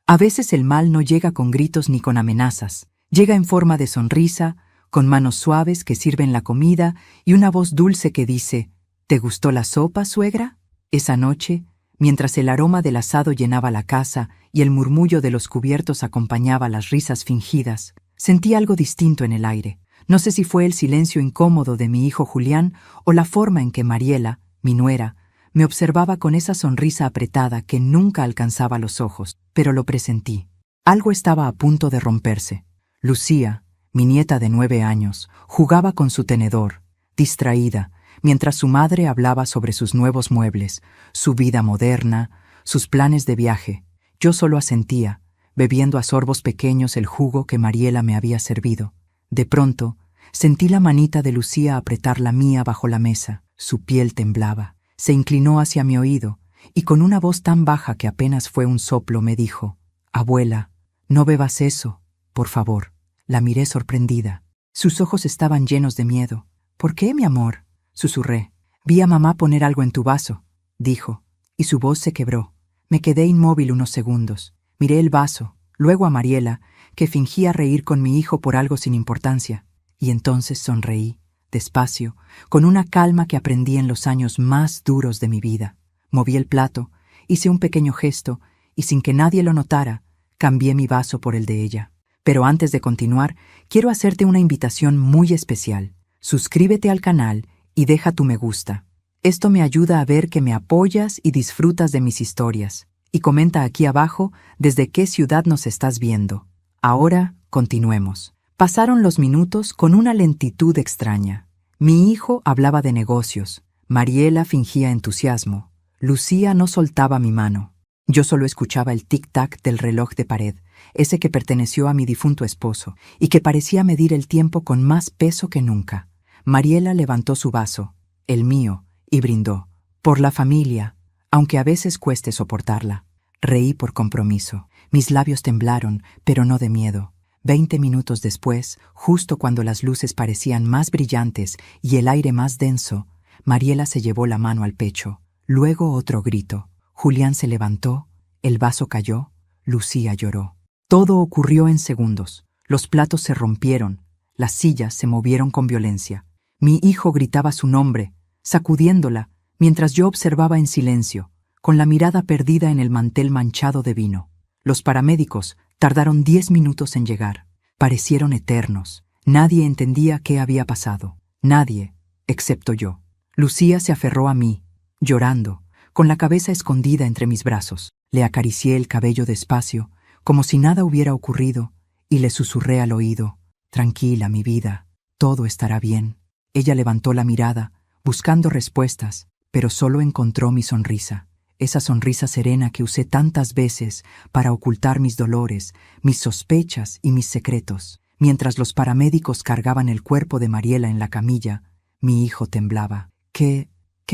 A veces el mal no llega con gritos ni con amenazas. Llega en forma de sonrisa, con manos suaves que sirven la comida y una voz dulce que dice: ¿Te gustó la sopa, suegra? Esa noche, mientras el aroma del asado llenaba la casa y el murmullo de los cubiertos acompañaba las risas fingidas, sentí algo distinto en el aire. No sé si fue el silencio incómodo de mi hijo Julián o la forma en que Mariela, mi nuera, me observaba con esa sonrisa apretada que nunca alcanzaba los ojos, pero lo presentí. Algo estaba a punto de romperse. Lucía, mi nieta de 9 años, jugaba con su tenedor, distraída, mientras su madre hablaba sobre sus nuevos muebles, su vida moderna, sus planes de viaje. Yo solo asentía, bebiendo a sorbos pequeños el jugo que Mariela me había servido. De pronto, sentí la manita de Lucía apretar la mía bajo la mesa. Su piel temblaba. Se inclinó hacia mi oído y con una voz tan baja que apenas fue un soplo me dijo: «Abuela, no bebas eso, por favor». La miré sorprendida. Sus ojos estaban llenos de miedo. «¿Por qué, mi amor?», susurré. «Vi a mamá poner algo en tu vaso», dijo, y su voz se quebró. Me quedé inmóvil unos segundos. Miré el vaso, luego a Mariela, que fingía reír con mi hijo por algo sin importancia, y entonces sonreí, despacio, con una calma que aprendí en los años más duros de mi vida. Moví el plato, hice un pequeño gesto, y sin que nadie lo notara, cambié mi vaso por el de ella. Pero antes de continuar, quiero hacerte una invitación muy especial. Suscríbete al canal y deja tu me gusta. Esto me ayuda a ver que me apoyas y disfrutas de mis historias. Y comenta aquí abajo desde qué ciudad nos estás viendo. Ahora, continuemos. Pasaron los minutos con una lentitud extraña. Mi hijo hablaba de negocios. Mariela fingía entusiasmo. Lucía no soltaba mi mano. Yo solo escuchaba el tic-tac del reloj de pared, ese que perteneció a mi difunto esposo, y que parecía medir el tiempo con más peso que nunca. Mariela levantó su vaso, el mío, y brindó. Por la familia, aunque a veces cueste soportarla. Reí por compromiso. Mis labios temblaron, pero no de miedo. 20 minutos después, justo cuando las luces parecían más brillantes y el aire más denso, Mariela se llevó la mano al pecho. Luego otro grito. Julián se levantó, el vaso cayó, Lucía lloró. Todo ocurrió en segundos. Los platos se rompieron, las sillas se movieron con violencia. Mi hijo gritaba su nombre, sacudiéndola, mientras yo observaba en silencio, con la mirada perdida en el mantel manchado de vino. Los paramédicos tardaron 10 minutos en llegar. Parecieron eternos. Nadie entendía qué había pasado. Nadie, excepto yo. Lucía se aferró a mí, llorando, con la cabeza escondida entre mis brazos. Le acaricié el cabello despacio, como si nada hubiera ocurrido, y le susurré al oído: «Tranquila, mi vida, todo estará bien». Ella levantó la mirada, buscando respuestas, pero solo encontró mi sonrisa. Esa sonrisa serena que usé tantas veces para ocultar mis dolores, mis sospechas y mis secretos. Mientras los paramédicos cargaban el cuerpo de Mariela en la camilla, mi hijo temblaba. ¿Qué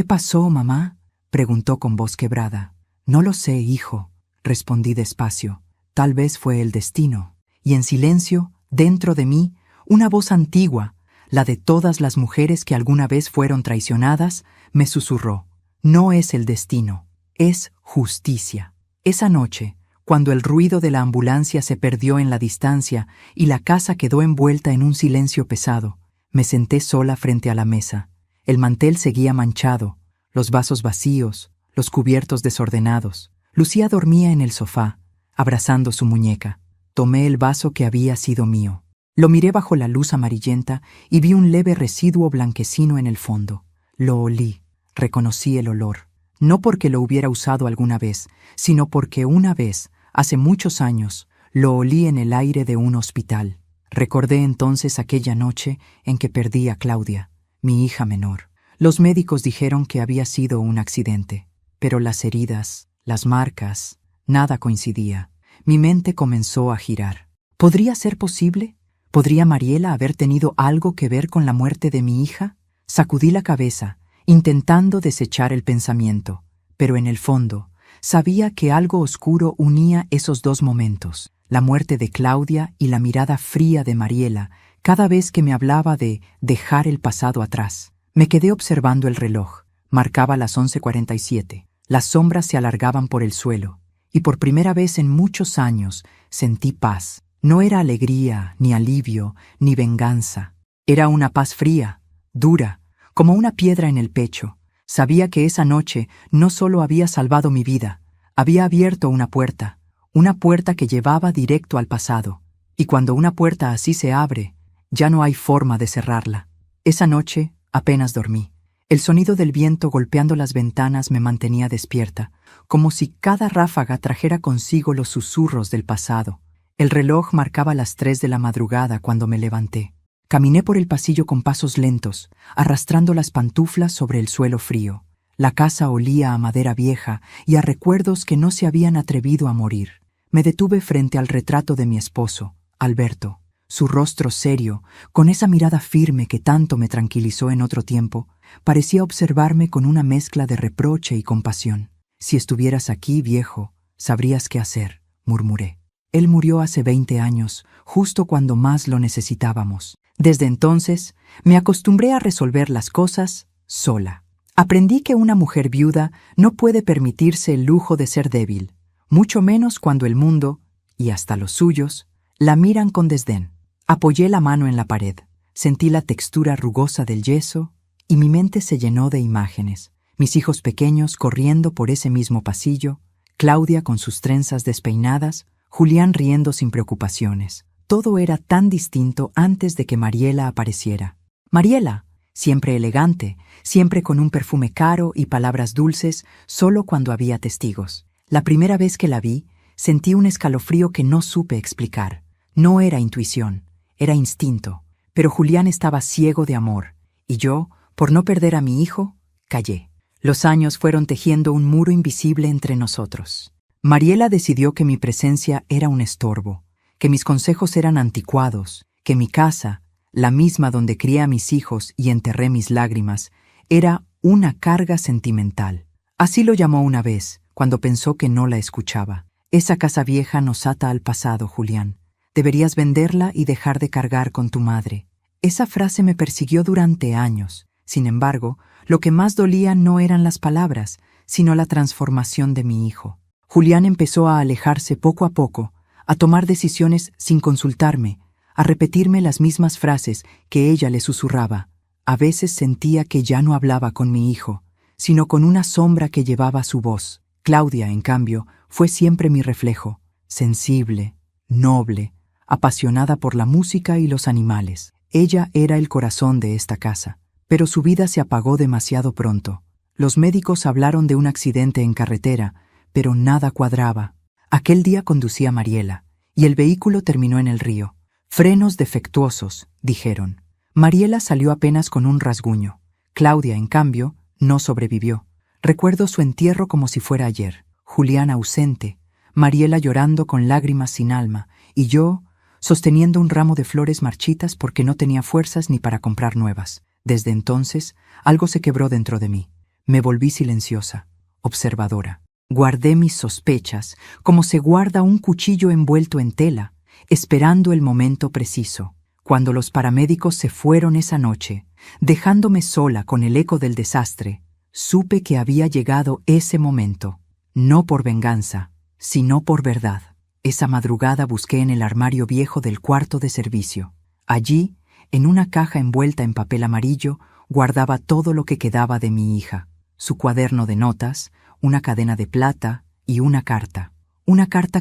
pasó, mamá?», preguntó con voz quebrada. «No lo sé, hijo», respondí despacio. «Tal vez fue el destino». Y en silencio, dentro de mí, una voz antigua, la de todas las mujeres que alguna vez fueron traicionadas, me susurró: «No es el destino, es justicia». Esa noche, cuando el ruido de la ambulancia se perdió en la distancia y la casa quedó envuelta en un silencio pesado, me senté sola frente a la mesa. El mantel seguía manchado, los vasos vacíos, los cubiertos desordenados. Lucía dormía en el sofá, abrazando su muñeca. Tomé el vaso que había sido mío. Lo miré bajo la luz amarillenta y vi un leve residuo blanquecino en el fondo. Lo olí, reconocí el olor. No porque lo hubiera usado alguna vez, sino porque una vez, hace muchos años, lo olí en el aire de un hospital. Recordé entonces aquella noche en que perdí a Claudia, mi hija menor. Los médicos dijeron que había sido un accidente, pero las heridas, las marcas, nada coincidía. Mi mente comenzó a girar. ¿Podría ser posible? ¿Podría Mariela haber tenido algo que ver con la muerte de mi hija? Sacudí la cabeza, intentando desechar el pensamiento, pero en el fondo sabía que algo oscuro unía esos dos momentos, la muerte de Claudia y la mirada fría de Mariela cada vez que me hablaba de dejar el pasado atrás. Me quedé observando el reloj. Marcaba las 11:47. Las sombras se alargaban por el suelo, y por primera vez en muchos años sentí paz. No era alegría, ni alivio, ni venganza. Era una paz fría, dura, como una piedra en el pecho. Sabía que esa noche no solo había salvado mi vida, había abierto una puerta que llevaba directo al pasado. Y cuando una puerta así se abre, ya no hay forma de cerrarla. Esa noche apenas dormí. El sonido del viento golpeando las ventanas me mantenía despierta, como si cada ráfaga trajera consigo los susurros del pasado. El reloj marcaba las 3 de la madrugada cuando me levanté. Caminé por el pasillo con pasos lentos, arrastrando las pantuflas sobre el suelo frío. La casa olía a madera vieja y a recuerdos que no se habían atrevido a morir. Me detuve frente al retrato de mi esposo, Alberto. Su rostro serio, con esa mirada firme que tanto me tranquilizó en otro tiempo, parecía observarme con una mezcla de reproche y compasión. «Si estuvieras aquí, viejo, sabrías qué hacer», murmuré. Él murió hace 20 años, justo cuando más lo necesitábamos. Desde entonces, me acostumbré a resolver las cosas sola. Aprendí que una mujer viuda no puede permitirse el lujo de ser débil, mucho menos cuando el mundo, y hasta los suyos, la miran con desdén. Apoyé la mano en la pared, sentí la textura rugosa del yeso y mi mente se llenó de imágenes. Mis hijos pequeños corriendo por ese mismo pasillo, Claudia con sus trenzas despeinadas, Julián riendo sin preocupaciones. Todo era tan distinto antes de que Mariela apareciera. Mariela, siempre elegante, siempre con un perfume caro y palabras dulces, solo cuando había testigos. La primera vez que la vi, sentí un escalofrío que no supe explicar. No era intuición, era instinto. Pero Julián estaba ciego de amor, y yo, por no perder a mi hijo, callé. Los años fueron tejiendo un muro invisible entre nosotros. Mariela decidió que mi presencia era un estorbo, que mis consejos eran anticuados, que mi casa, la misma donde crié a mis hijos y enterré mis lágrimas, era una carga sentimental. Así lo llamó una vez, cuando pensó que no la escuchaba. Esa casa vieja nos ata al pasado, Julián. Deberías venderla y dejar de cargar con tu madre. Esa frase me persiguió durante años. Sin embargo, lo que más dolía no eran las palabras, sino la transformación de mi hijo. Julián empezó a alejarse poco a poco, a tomar decisiones sin consultarme, a repetirme las mismas frases que ella le susurraba. A veces sentía que ya no hablaba con mi hijo, sino con una sombra que llevaba su voz. Claudia, en cambio, fue siempre mi reflejo, sensible, noble, apasionada por la música y los animales. Ella era el corazón de esta casa, pero su vida se apagó demasiado pronto. Los médicos hablaron de un accidente en carretera, pero nada cuadraba. Aquel día conducía Mariela, y el vehículo terminó en el río. Frenos defectuosos, dijeron. Mariela salió apenas con un rasguño. Claudia, en cambio, no sobrevivió. Recuerdo su entierro como si fuera ayer. Julián ausente, Mariela llorando con lágrimas sin alma, y yo sosteniendo un ramo de flores marchitas porque no tenía fuerzas ni para comprar nuevas. Desde entonces, algo se quebró dentro de mí. Me volví silenciosa, observadora. Guardé mis sospechas, como se guarda un cuchillo envuelto en tela, esperando el momento preciso. Cuando los paramédicos se fueron esa noche, dejándome sola con el eco del desastre, supe que había llegado ese momento, no por venganza, sino por verdad. Esa madrugada busqué en el armario viejo del cuarto de servicio. Allí, en una caja envuelta en papel amarillo, guardaba todo lo que quedaba de mi hija, su cuaderno de notas, una cadena de plata y una carta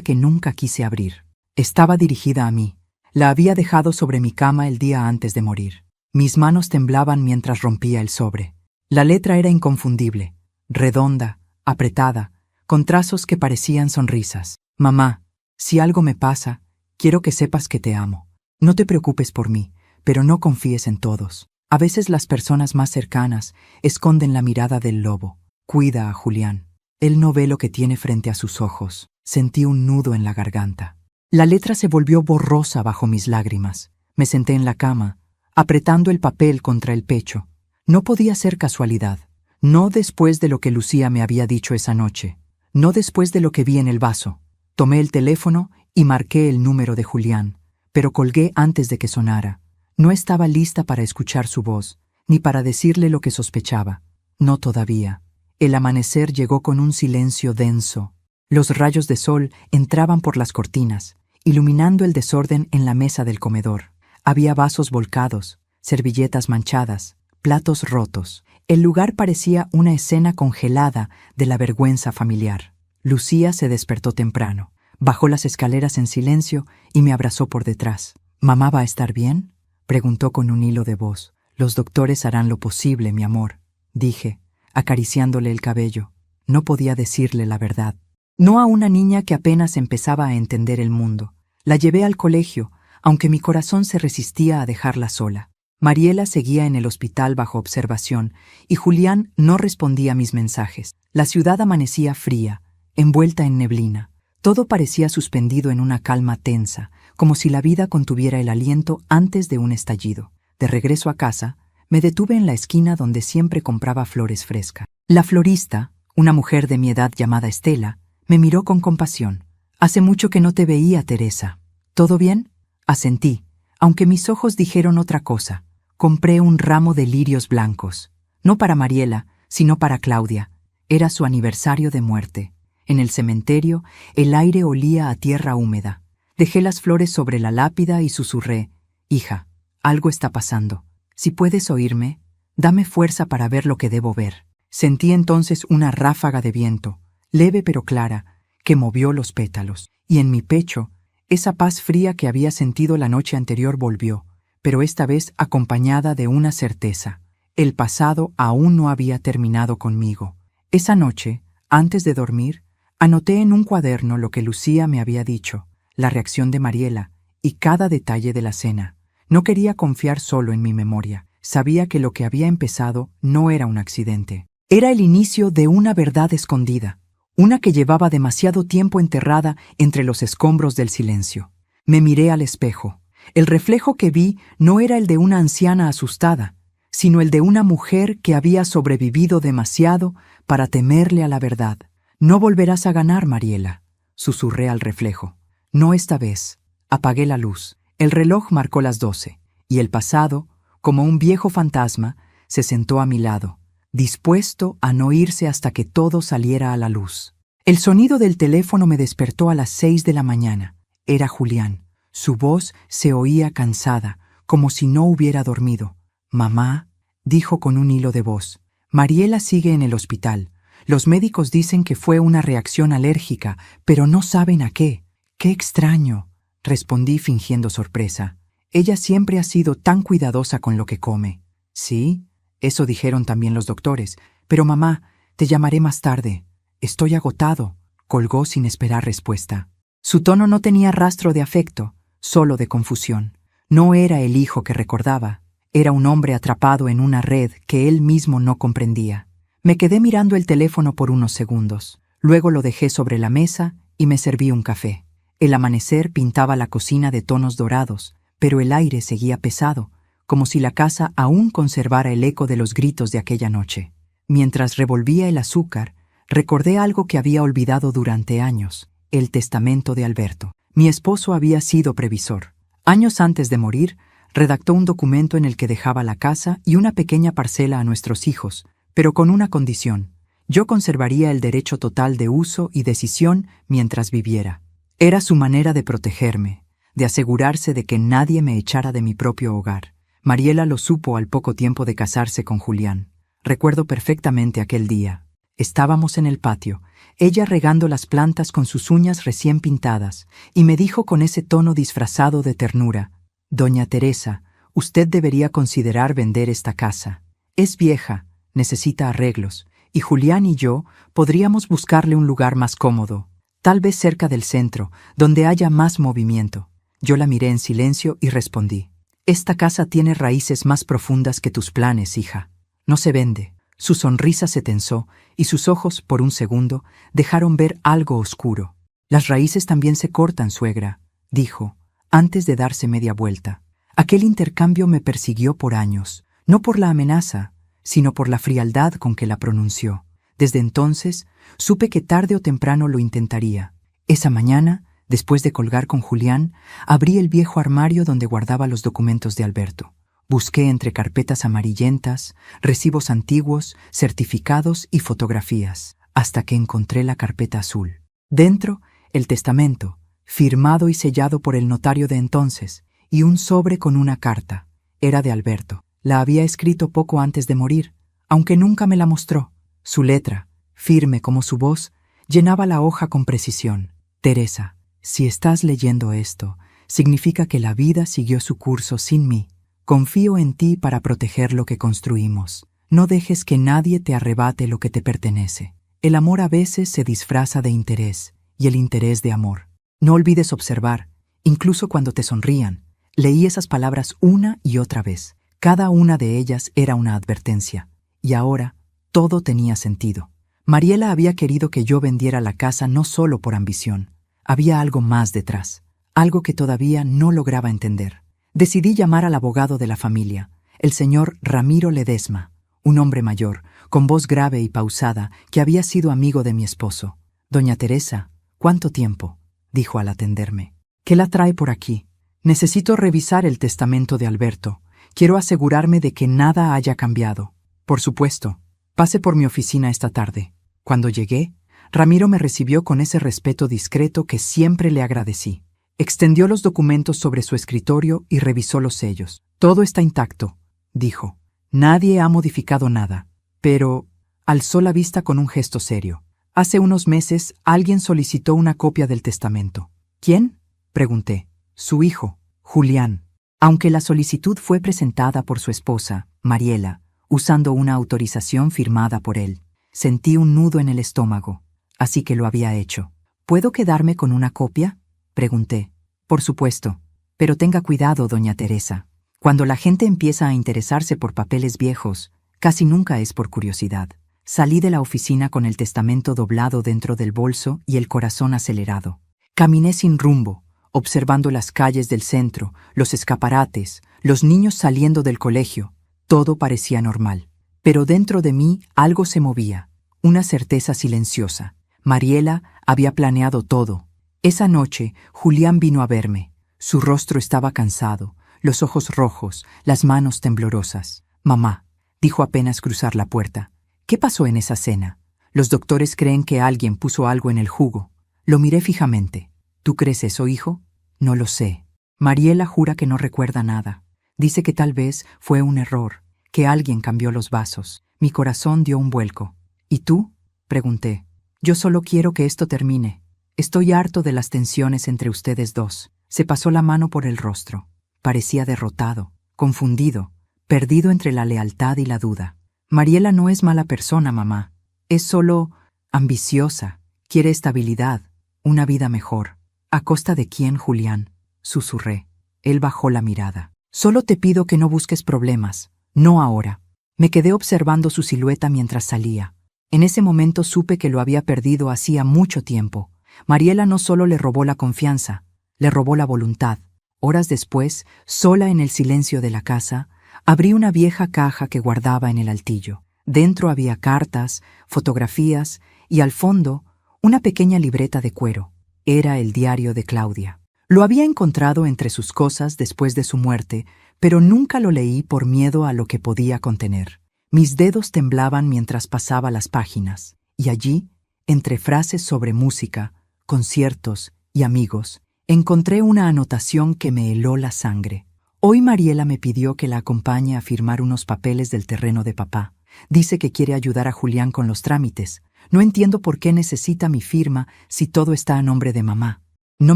que nunca quise abrir. Estaba dirigida a mí. La había dejado sobre mi cama el día antes de morir. Mis manos temblaban mientras rompía el sobre. La letra era inconfundible, redonda, apretada, con trazos que parecían sonrisas. Mamá, si algo me pasa, quiero que sepas que te amo. No te preocupes por mí, pero no confíes en todos. A veces las personas más cercanas esconden la mirada del lobo. Cuida a Julián. Él no ve lo que tiene frente a sus ojos. Sentí un nudo en la garganta. La letra se volvió borrosa bajo mis lágrimas. Me senté en la cama, apretando el papel contra el pecho. No podía ser casualidad. No después de lo que Lucía me había dicho esa noche. No después de lo que vi en el vaso. Tomé el teléfono y marqué el número de Julián, pero colgué antes de que sonara. No estaba lista para escuchar su voz, ni para decirle lo que sospechaba. No todavía. El amanecer llegó con un silencio denso, Los rayos de sol entraban por las cortinas, iluminando el desorden en la mesa del comedor. Había vasos volcados, servilletas manchadas, platos rotos. El lugar parecía una escena congelada de la vergüenza familiar. Lucía se despertó temprano, bajó las escaleras en silencio y me abrazó por detrás. «¿Mamá va a estar bien?», preguntó con un hilo de voz. «Los doctores harán lo posible, mi amor», dije, acariciándole el cabello. No podía decirle la verdad. No a una niña que apenas empezaba a entender el mundo. La llevé al colegio, aunque mi corazón se resistía a dejarla sola. Mariela seguía en el hospital bajo observación y Julián no respondía a mis mensajes. La ciudad amanecía fría, envuelta en neblina. Todo parecía suspendido en una calma tensa, como si la vida contuviera el aliento antes de un estallido. De regreso a casa, me detuve en la esquina donde siempre compraba flores frescas. La florista, una mujer de mi edad llamada Estela, me miró con compasión. «Hace mucho que no te veía, Teresa. ¿Todo bien?», asentí, aunque mis ojos dijeron otra cosa. Compré un ramo de lirios blancos, no para Mariela, sino para Claudia. Era su aniversario de muerte. En el cementerio, el aire olía a tierra húmeda. Dejé las flores sobre la lápida y susurré: «Hija, algo está pasando. Si puedes oírme, dame fuerza para ver lo que debo ver». Sentí entonces una ráfaga de viento, leve pero clara, que movió los pétalos. Y en mi pecho, esa paz fría que había sentido la noche anterior volvió, pero esta vez acompañada de una certeza. El pasado aún no había terminado conmigo. Esa noche, antes de dormir, anoté en un cuaderno lo que Lucía me había dicho, la reacción de Mariela y cada detalle de la cena. No quería confiar solo en mi memoria. Sabía que lo que había empezado no era un accidente. Era el inicio de una verdad escondida, una que llevaba demasiado tiempo enterrada entre los escombros del silencio. Me miré al espejo. El reflejo que vi no era el de una anciana asustada, sino el de una mujer que había sobrevivido demasiado para temerle a la verdad. «No volverás a ganar, Mariela», susurré al reflejo. «No esta vez». Apagué la luz. El reloj marcó las 12, y el pasado, como un viejo fantasma, se sentó a mi lado, dispuesto a no irse hasta que todo saliera a la luz. El sonido del teléfono me despertó a las 6 de la mañana. Era Julián. Su voz se oía cansada, como si no hubiera dormido. «Mamá», dijo con un hilo de voz, «Mariela sigue en el hospital. Los médicos dicen que fue una reacción alérgica, pero no saben a qué». «Qué extraño», respondí fingiendo sorpresa. «Ella siempre ha sido tan cuidadosa con lo que come». «Sí, eso dijeron también los doctores. Pero mamá, te llamaré más tarde. Estoy agotado», colgó sin esperar respuesta. Su tono no tenía rastro de afecto, solo de confusión. No era el hijo que recordaba. Era un hombre atrapado en una red que él mismo no comprendía. Me quedé mirando el teléfono por unos segundos. Luego lo dejé sobre la mesa y me serví un café. El amanecer pintaba la cocina de tonos dorados, pero el aire seguía pesado, como si la casa aún conservara el eco de los gritos de aquella noche. Mientras revolvía el azúcar, recordé algo que había olvidado durante años: el testamento de Alberto. Mi esposo había sido previsor. Años antes de morir, redactó un documento en el que dejaba la casa y una pequeña parcela a nuestros hijos, pero con una condición: yo conservaría el derecho total de uso y decisión mientras viviera. Era su manera de protegerme, de asegurarse de que nadie me echara de mi propio hogar. Mariela lo supo al poco tiempo de casarse con Julián. Recuerdo perfectamente aquel día. Estábamos en el patio, ella regando las plantas con sus uñas recién pintadas, y me dijo con ese tono disfrazado de ternura: «Doña Teresa, usted debería considerar vender esta casa. Es vieja, necesita arreglos, y Julián y yo podríamos buscarle un lugar más cómodo, tal vez cerca del centro, donde haya más movimiento». Yo la miré en silencio y respondí: «Esta casa tiene raíces más profundas que tus planes, hija. No se vende». Su sonrisa se tensó y sus ojos, por un segundo, dejaron ver algo oscuro. «Las raíces también se cortan, suegra», dijo, antes de darse media vuelta. Aquel intercambio me persiguió por años, no por la amenaza, sino por la frialdad con que la pronunció. Desde entonces, supe que tarde o temprano lo intentaría. Esa mañana, después de colgar con Julián, abrí el viejo armario donde guardaba los documentos de Alberto. Busqué entre carpetas amarillentas, recibos antiguos, certificados y fotografías, hasta que encontré la carpeta azul. Dentro, el testamento, firmado y sellado por el notario de entonces, y un sobre con una carta. Era de Alberto. La había escrito poco antes de morir, aunque nunca me la mostró. Su letra, firme como su voz, llenaba la hoja con precisión. Teresa, si estás leyendo esto, significa que la vida siguió su curso sin mí. Confío en ti para proteger lo que construimos. No dejes que nadie te arrebate lo que te pertenece. El amor a veces se disfraza de interés, y el interés de amor. No olvides observar, incluso cuando te sonrían. Leí esas palabras una y otra vez. Cada una de ellas era una advertencia. Y ahora, todo tenía sentido. Mariela había querido que yo vendiera la casa no solo por ambición. Había algo más detrás, algo que todavía no lograba entender. Decidí llamar al abogado de la familia, el señor Ramiro Ledesma, un hombre mayor, con voz grave y pausada, que había sido amigo de mi esposo. «Doña Teresa, ¿cuánto tiempo?», dijo al atenderme. «¿Qué la trae por aquí? Necesito revisar el testamento de Alberto. Quiero asegurarme de que nada haya cambiado». «Por supuesto. Pase por mi oficina esta tarde». Cuando llegué, Ramiro me recibió con ese respeto discreto que siempre le agradecí. Extendió los documentos sobre su escritorio y revisó los sellos. «Todo está intacto», dijo. «Nadie ha modificado nada». Pero alzó la vista con un gesto serio. «Hace unos meses alguien solicitó una copia del testamento». «¿Quién?», pregunté. «Su hijo, Julián». Aunque la solicitud fue presentada por su esposa, Mariela, usando una autorización firmada por él, sentí un nudo en el estómago, así que lo había hecho. «¿Puedo quedarme con una copia?», pregunté. «Por supuesto, pero tenga cuidado, doña Teresa. Cuando la gente empieza a interesarse por papeles viejos, casi nunca es por curiosidad». Salí de la oficina con el testamento doblado dentro del bolso y el corazón acelerado. Caminé sin rumbo, observando las calles del centro, los escaparates, los niños saliendo del colegio. Todo parecía normal. Pero dentro de mí algo se movía, una certeza silenciosa. Mariela había planeado todo. Esa noche, Julián vino a verme. Su rostro estaba cansado, los ojos rojos, las manos temblorosas. «Mamá», dijo apenas cruzar la puerta, «¿qué pasó en esa cena? Los doctores creen que alguien puso algo en el jugo». Lo miré fijamente. «¿Tú crees eso, hijo?». «No lo sé». Mariela jura que no recuerda nada. Dice que tal vez fue un error, que alguien cambió los vasos. Mi corazón dio un vuelco. «¿Y tú?», pregunté. «Yo solo quiero que esto termine. Estoy harto de las tensiones entre ustedes dos». Se pasó la mano por el rostro. Parecía derrotado, confundido, perdido entre la lealtad y la duda. «Mariela no es mala persona, mamá. Es solo ambiciosa. Quiere estabilidad, una vida mejor». «¿A costa de quién, Julián?», susurré. Él bajó la mirada. «Solo te pido que no busques problemas. No ahora». Me quedé observando su silueta mientras salía. En ese momento supe que lo había perdido hacía mucho tiempo. Mariela no solo le robó la confianza, le robó la voluntad. Horas después, sola en el silencio de la casa, abrí una vieja caja que guardaba en el altillo. Dentro había cartas, fotografías y al fondo una pequeña libreta de cuero. Era el diario de Claudia. Lo había encontrado entre sus cosas después de su muerte, pero nunca lo leí por miedo a lo que podía contener. Mis dedos temblaban mientras pasaba las páginas, y allí, entre frases sobre música, conciertos y amigos, encontré una anotación que me heló la sangre. Hoy Mariela me pidió que la acompañe a firmar unos papeles del terreno de papá. Dice que quiere ayudar a Julián con los trámites. No entiendo por qué necesita mi firma si todo está a nombre de mamá. No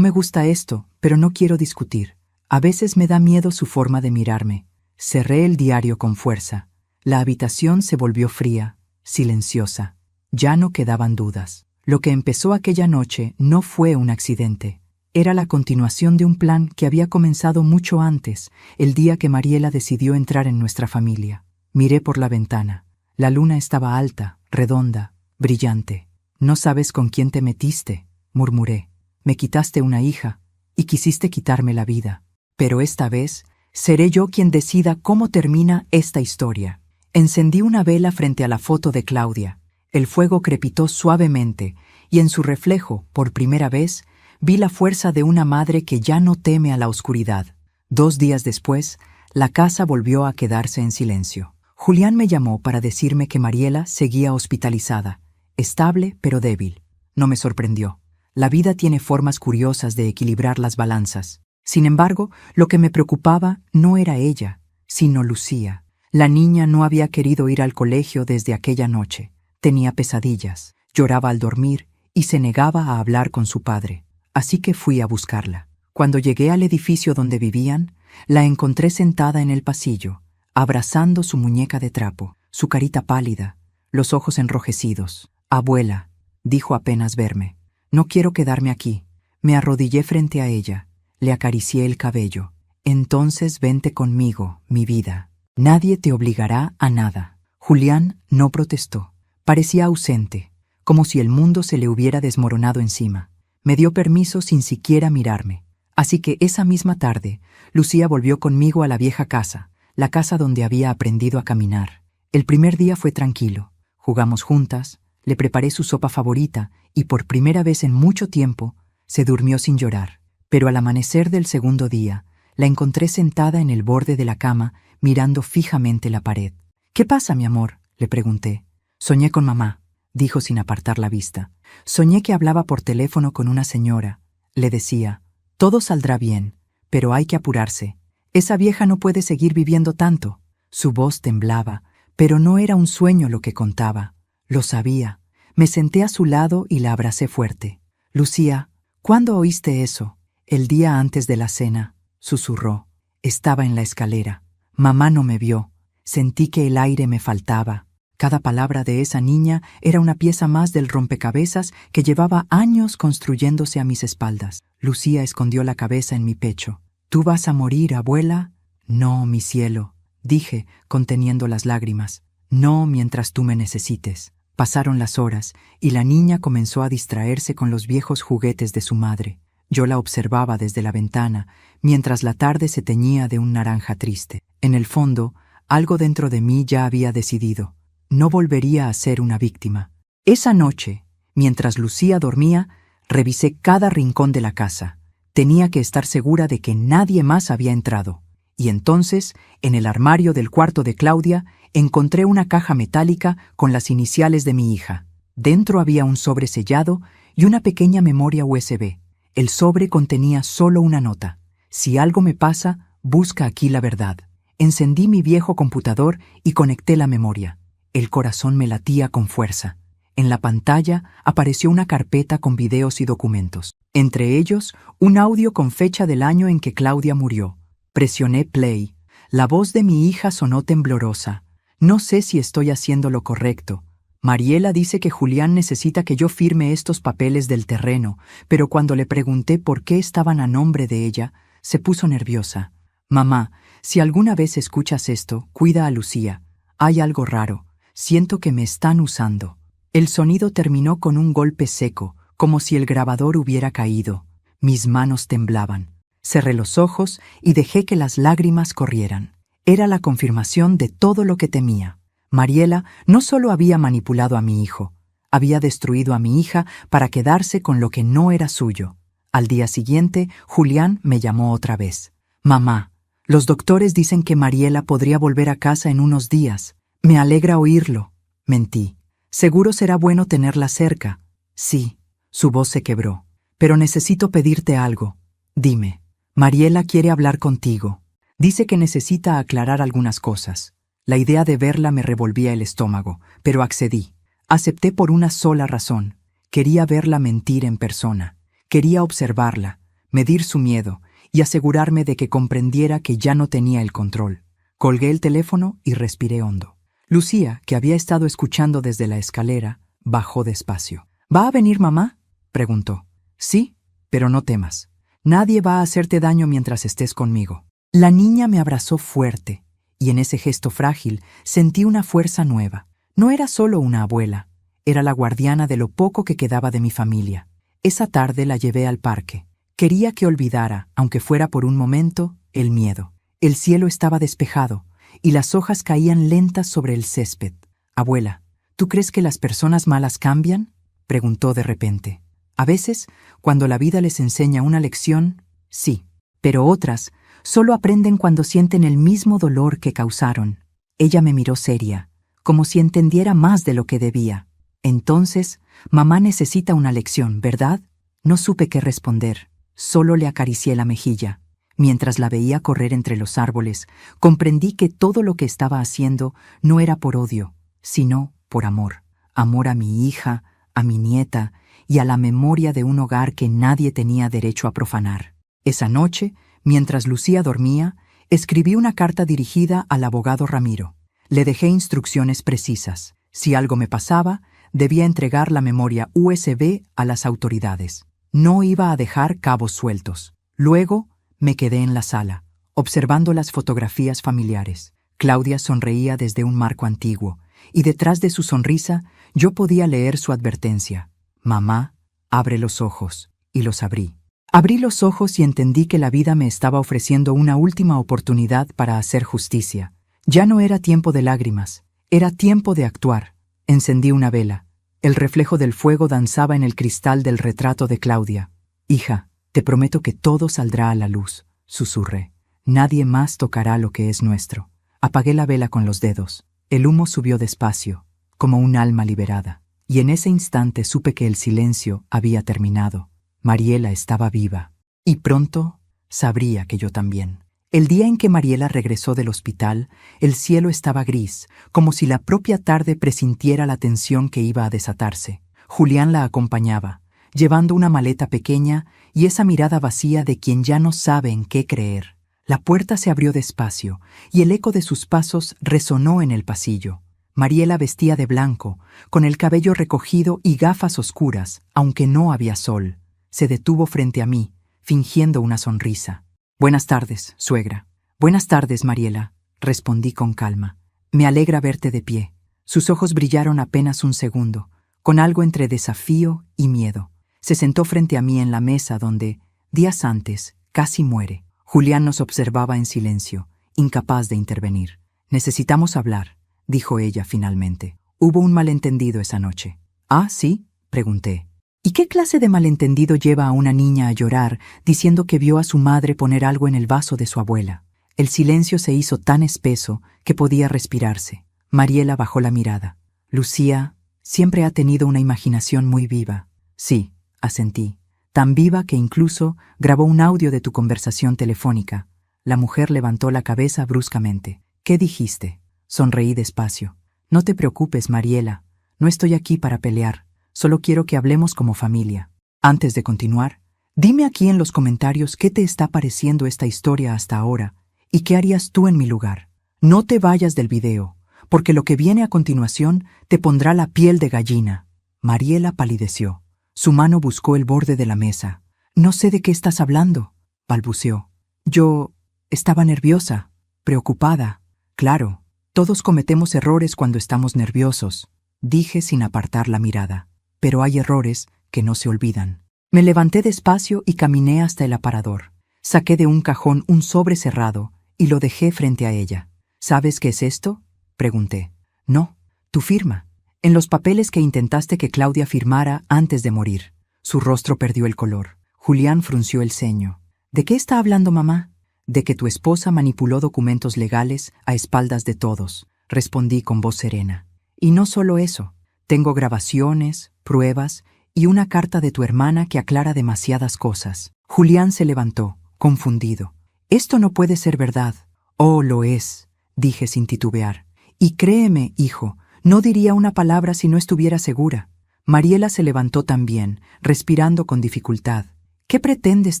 me gusta esto, pero no quiero discutir. A veces me da miedo su forma de mirarme. Cerré el diario con fuerza. La habitación se volvió fría, silenciosa. Ya no quedaban dudas. Lo que empezó aquella noche no fue un accidente. Era la continuación de un plan que había comenzado mucho antes, el día que Mariela decidió entrar en nuestra familia. Miré por la ventana. La luna estaba alta, redonda, brillante. «No sabes con quién te metiste», murmuré. «Me quitaste una hija y quisiste quitarme la vida. Pero esta vez seré yo quien decida cómo termina esta historia». Encendí una vela frente a la foto de Claudia. El fuego crepitó suavemente y en su reflejo, por primera vez, vi la fuerza de una madre que ya no teme a la oscuridad. 2 días después, la casa volvió a quedarse en silencio. Julián me llamó para decirme que Mariela seguía hospitalizada, estable pero débil. No me sorprendió. La vida tiene formas curiosas de equilibrar las balanzas. Sin embargo, lo que me preocupaba no era ella, sino Lucía. La niña no había querido ir al colegio desde aquella noche. Tenía pesadillas, lloraba al dormir y se negaba a hablar con su padre. Así que fui a buscarla. Cuando llegué al edificio donde vivían, la encontré sentada en el pasillo, abrazando su muñeca de trapo, su carita pálida, los ojos enrojecidos. «Abuela», dijo apenas verme, «no quiero quedarme aquí». Me arrodillé frente a ella, le acaricié el cabello. «Entonces vente conmigo, mi vida. Nadie te obligará a nada». Julián no protestó. Parecía ausente, como si el mundo se le hubiera desmoronado encima. Me dio permiso sin siquiera mirarme. Así que esa misma tarde, Lucía volvió conmigo a la vieja casa, la casa donde había aprendido a caminar. El primer día fue tranquilo. Jugamos juntas, le preparé su sopa favorita y por primera vez en mucho tiempo se durmió sin llorar. Pero al amanecer del segundo día, la encontré sentada en el borde de la cama, mirando fijamente la pared. «¿Qué pasa, mi amor?», le pregunté. «Soñé con mamá», dijo sin apartar la vista. «Soñé que hablaba por teléfono con una señora. Le decía, todo saldrá bien, pero hay que apurarse. Esa vieja no puede seguir viviendo tanto». Su voz temblaba, pero no era un sueño lo que contaba. Lo sabía. Me senté a su lado y la abracé fuerte. «Lucía, ¿cuándo oíste eso?» «El día antes de la cena», susurró. «Estaba en la escalera. Mamá no me vio. Sentí que el aire me faltaba». Cada palabra de esa niña era una pieza más del rompecabezas que llevaba años construyéndose a mis espaldas. Lucía escondió la cabeza en mi pecho. «¿Tú vas a morir, abuela?» «No, mi cielo», dije, conteniendo las lágrimas. «No mientras tú me necesites». Pasaron las horas y la niña comenzó a distraerse con los viejos juguetes de su madre. Yo la observaba desde la ventana, mientras la tarde se teñía de un naranja triste. En el fondo, algo dentro de mí ya había decidido. No volvería a ser una víctima. Esa noche, mientras Lucía dormía, revisé cada rincón de la casa. Tenía que estar segura de que nadie más había entrado. Y entonces, en el armario del cuarto de Claudia, encontré una caja metálica con las iniciales de mi hija. Dentro había un sobre sellado y una pequeña memoria USB. El sobre contenía solo una nota. «Si algo me pasa, busca aquí la verdad». Encendí mi viejo computador y conecté la memoria. El corazón me latía con fuerza. En la pantalla apareció una carpeta con videos y documentos. Entre ellos, un audio con fecha del año en que Claudia murió. Presioné play. La voz de mi hija sonó temblorosa. «No sé si estoy haciendo lo correcto. Mariela dice que Julián necesita que yo firme estos papeles del terreno, pero cuando le pregunté por qué estaban a nombre de ella, se puso nerviosa. Mamá, si alguna vez escuchas esto, cuida a Lucía. Hay algo raro. Siento que me están usando». El sonido terminó con un golpe seco, como si el grabador hubiera caído. Mis manos temblaban. Cerré los ojos y dejé que las lágrimas corrieran. Era la confirmación de todo lo que temía. Mariela no solo había manipulado a mi hijo, había destruido a mi hija para quedarse con lo que no era suyo. Al día siguiente, Julián me llamó otra vez. «Mamá, los doctores dicen que Mariela podría volver a casa en unos días. Me alegra oírlo». Mentí. «Seguro será bueno tenerla cerca». «Sí». Su voz se quebró. «Pero necesito pedirte algo. Dime, Mariela quiere hablar contigo. Dice que necesita aclarar algunas cosas». La idea de verla me revolvía el estómago, pero accedí. Acepté por una sola razón. Quería verla mentir en persona. Quería observarla, medir su miedo y asegurarme de que comprendiera que ya no tenía el control. Colgué el teléfono y respiré hondo. Lucía, que había estado escuchando desde la escalera, bajó despacio. «¿Va a venir mamá?», preguntó. «Sí, pero no temas. Nadie va a hacerte daño mientras estés conmigo». La niña me abrazó fuerte, y en ese gesto frágil sentí una fuerza nueva. No era solo una abuela, era la guardiana de lo poco que quedaba de mi familia. Esa tarde la llevé al parque. Quería que olvidara, aunque fuera por un momento, el miedo. El cielo estaba despejado, y las hojas caían lentas sobre el césped. «Abuela, ¿tú crees que las personas malas cambian?», preguntó de repente. «A veces, cuando la vida les enseña una lección, sí, pero otras solo aprenden cuando sienten el mismo dolor que causaron». Ella me miró seria, como si entendiera más de lo que debía. «Entonces, mamá necesita una lección, ¿verdad?». No supe qué responder, solo le acaricié la mejilla. Mientras la veía correr entre los árboles, comprendí que todo lo que estaba haciendo no era por odio, sino por amor. Amor a mi hija, a mi nieta y a la memoria de un hogar que nadie tenía derecho a profanar. Esa noche, mientras Lucía dormía, escribí una carta dirigida al abogado Ramiro. Le dejé instrucciones precisas. Si algo me pasaba, debía entregar la memoria USB a las autoridades. No iba a dejar cabos sueltos. Luego, me quedé en la sala, observando las fotografías familiares. Claudia sonreía desde un marco antiguo, y detrás de su sonrisa yo podía leer su advertencia. Mamá, abre los ojos. Y los abrí. Abrí los ojos y entendí que la vida me estaba ofreciendo una última oportunidad para hacer justicia. Ya no era tiempo de lágrimas, era tiempo de actuar. Encendí una vela. El reflejo del fuego danzaba en el cristal del retrato de Claudia. Hija, te prometo que todo saldrá a la luz, susurré. Nadie más tocará lo que es nuestro. Apagué la vela con los dedos. El humo subió despacio, como un alma liberada. Y en ese instante supe que el silencio había terminado. Mariela estaba viva. Y pronto sabría que yo también. El día en que Mariela regresó del hospital, el cielo estaba gris, como si la propia tarde presintiera la tensión que iba a desatarse. Julián la acompañaba, llevando una maleta pequeña y esa mirada vacía de quien ya no sabe en qué creer. La puerta se abrió despacio y el eco de sus pasos resonó en el pasillo. Mariela vestía de blanco, con el cabello recogido y gafas oscuras, aunque no había sol. Se detuvo frente a mí, fingiendo una sonrisa. «Buenas tardes, suegra». «Buenas tardes, Mariela», respondí con calma. «Me alegra verte de pie». Sus ojos brillaron apenas un segundo, con algo entre desafío y miedo. Se sentó frente a mí en la mesa donde, días antes, casi muere. Julián nos observaba en silencio, incapaz de intervenir. «Necesitamos hablar», dijo ella finalmente. «Hubo un malentendido esa noche». «Ah, ¿sí?», pregunté. ¿Y qué clase de malentendido lleva a una niña a llorar diciendo que vio a su madre poner algo en el vaso de su abuela? El silencio se hizo tan espeso que podía respirarse. Mariela bajó la mirada. «Lucía siempre ha tenido una imaginación muy viva». «Sí», asentí. «Tan viva que incluso grabó un audio de tu conversación telefónica». La mujer levantó la cabeza bruscamente. «¿Qué dijiste?». Sonreí despacio. «No te preocupes, Mariela. No estoy aquí para pelear. Solo quiero que hablemos como familia». Antes de continuar, dime aquí en los comentarios qué te está pareciendo esta historia hasta ahora y qué harías tú en mi lugar. No te vayas del video, porque lo que viene a continuación te pondrá la piel de gallina. Mariela palideció. Su mano buscó el borde de la mesa. «No sé de qué estás hablando», balbuceó. «Yo estaba nerviosa, preocupada». «Claro, todos cometemos errores cuando estamos nerviosos», dije sin apartar la mirada. «Pero hay errores que no se olvidan». Me levanté despacio y caminé hasta el aparador. Saqué de un cajón un sobre cerrado y lo dejé frente a ella. «¿Sabes qué es esto?», pregunté. «No, tu firma. En los papeles que intentaste que Claudia firmara antes de morir». Su rostro perdió el color. Julián frunció el ceño. «¿De qué está hablando mamá?». «De que tu esposa manipuló documentos legales a espaldas de todos», respondí con voz serena. «Y no solo eso. Tengo grabaciones, pruebas y una carta de tu hermana que aclara demasiadas cosas». Julián se levantó, confundido. «Esto no puede ser verdad». «Oh, lo es», dije sin titubear. «Y créeme, hijo, no diría una palabra si no estuviera segura». Mariela se levantó también, respirando con dificultad. «¿Qué pretendes,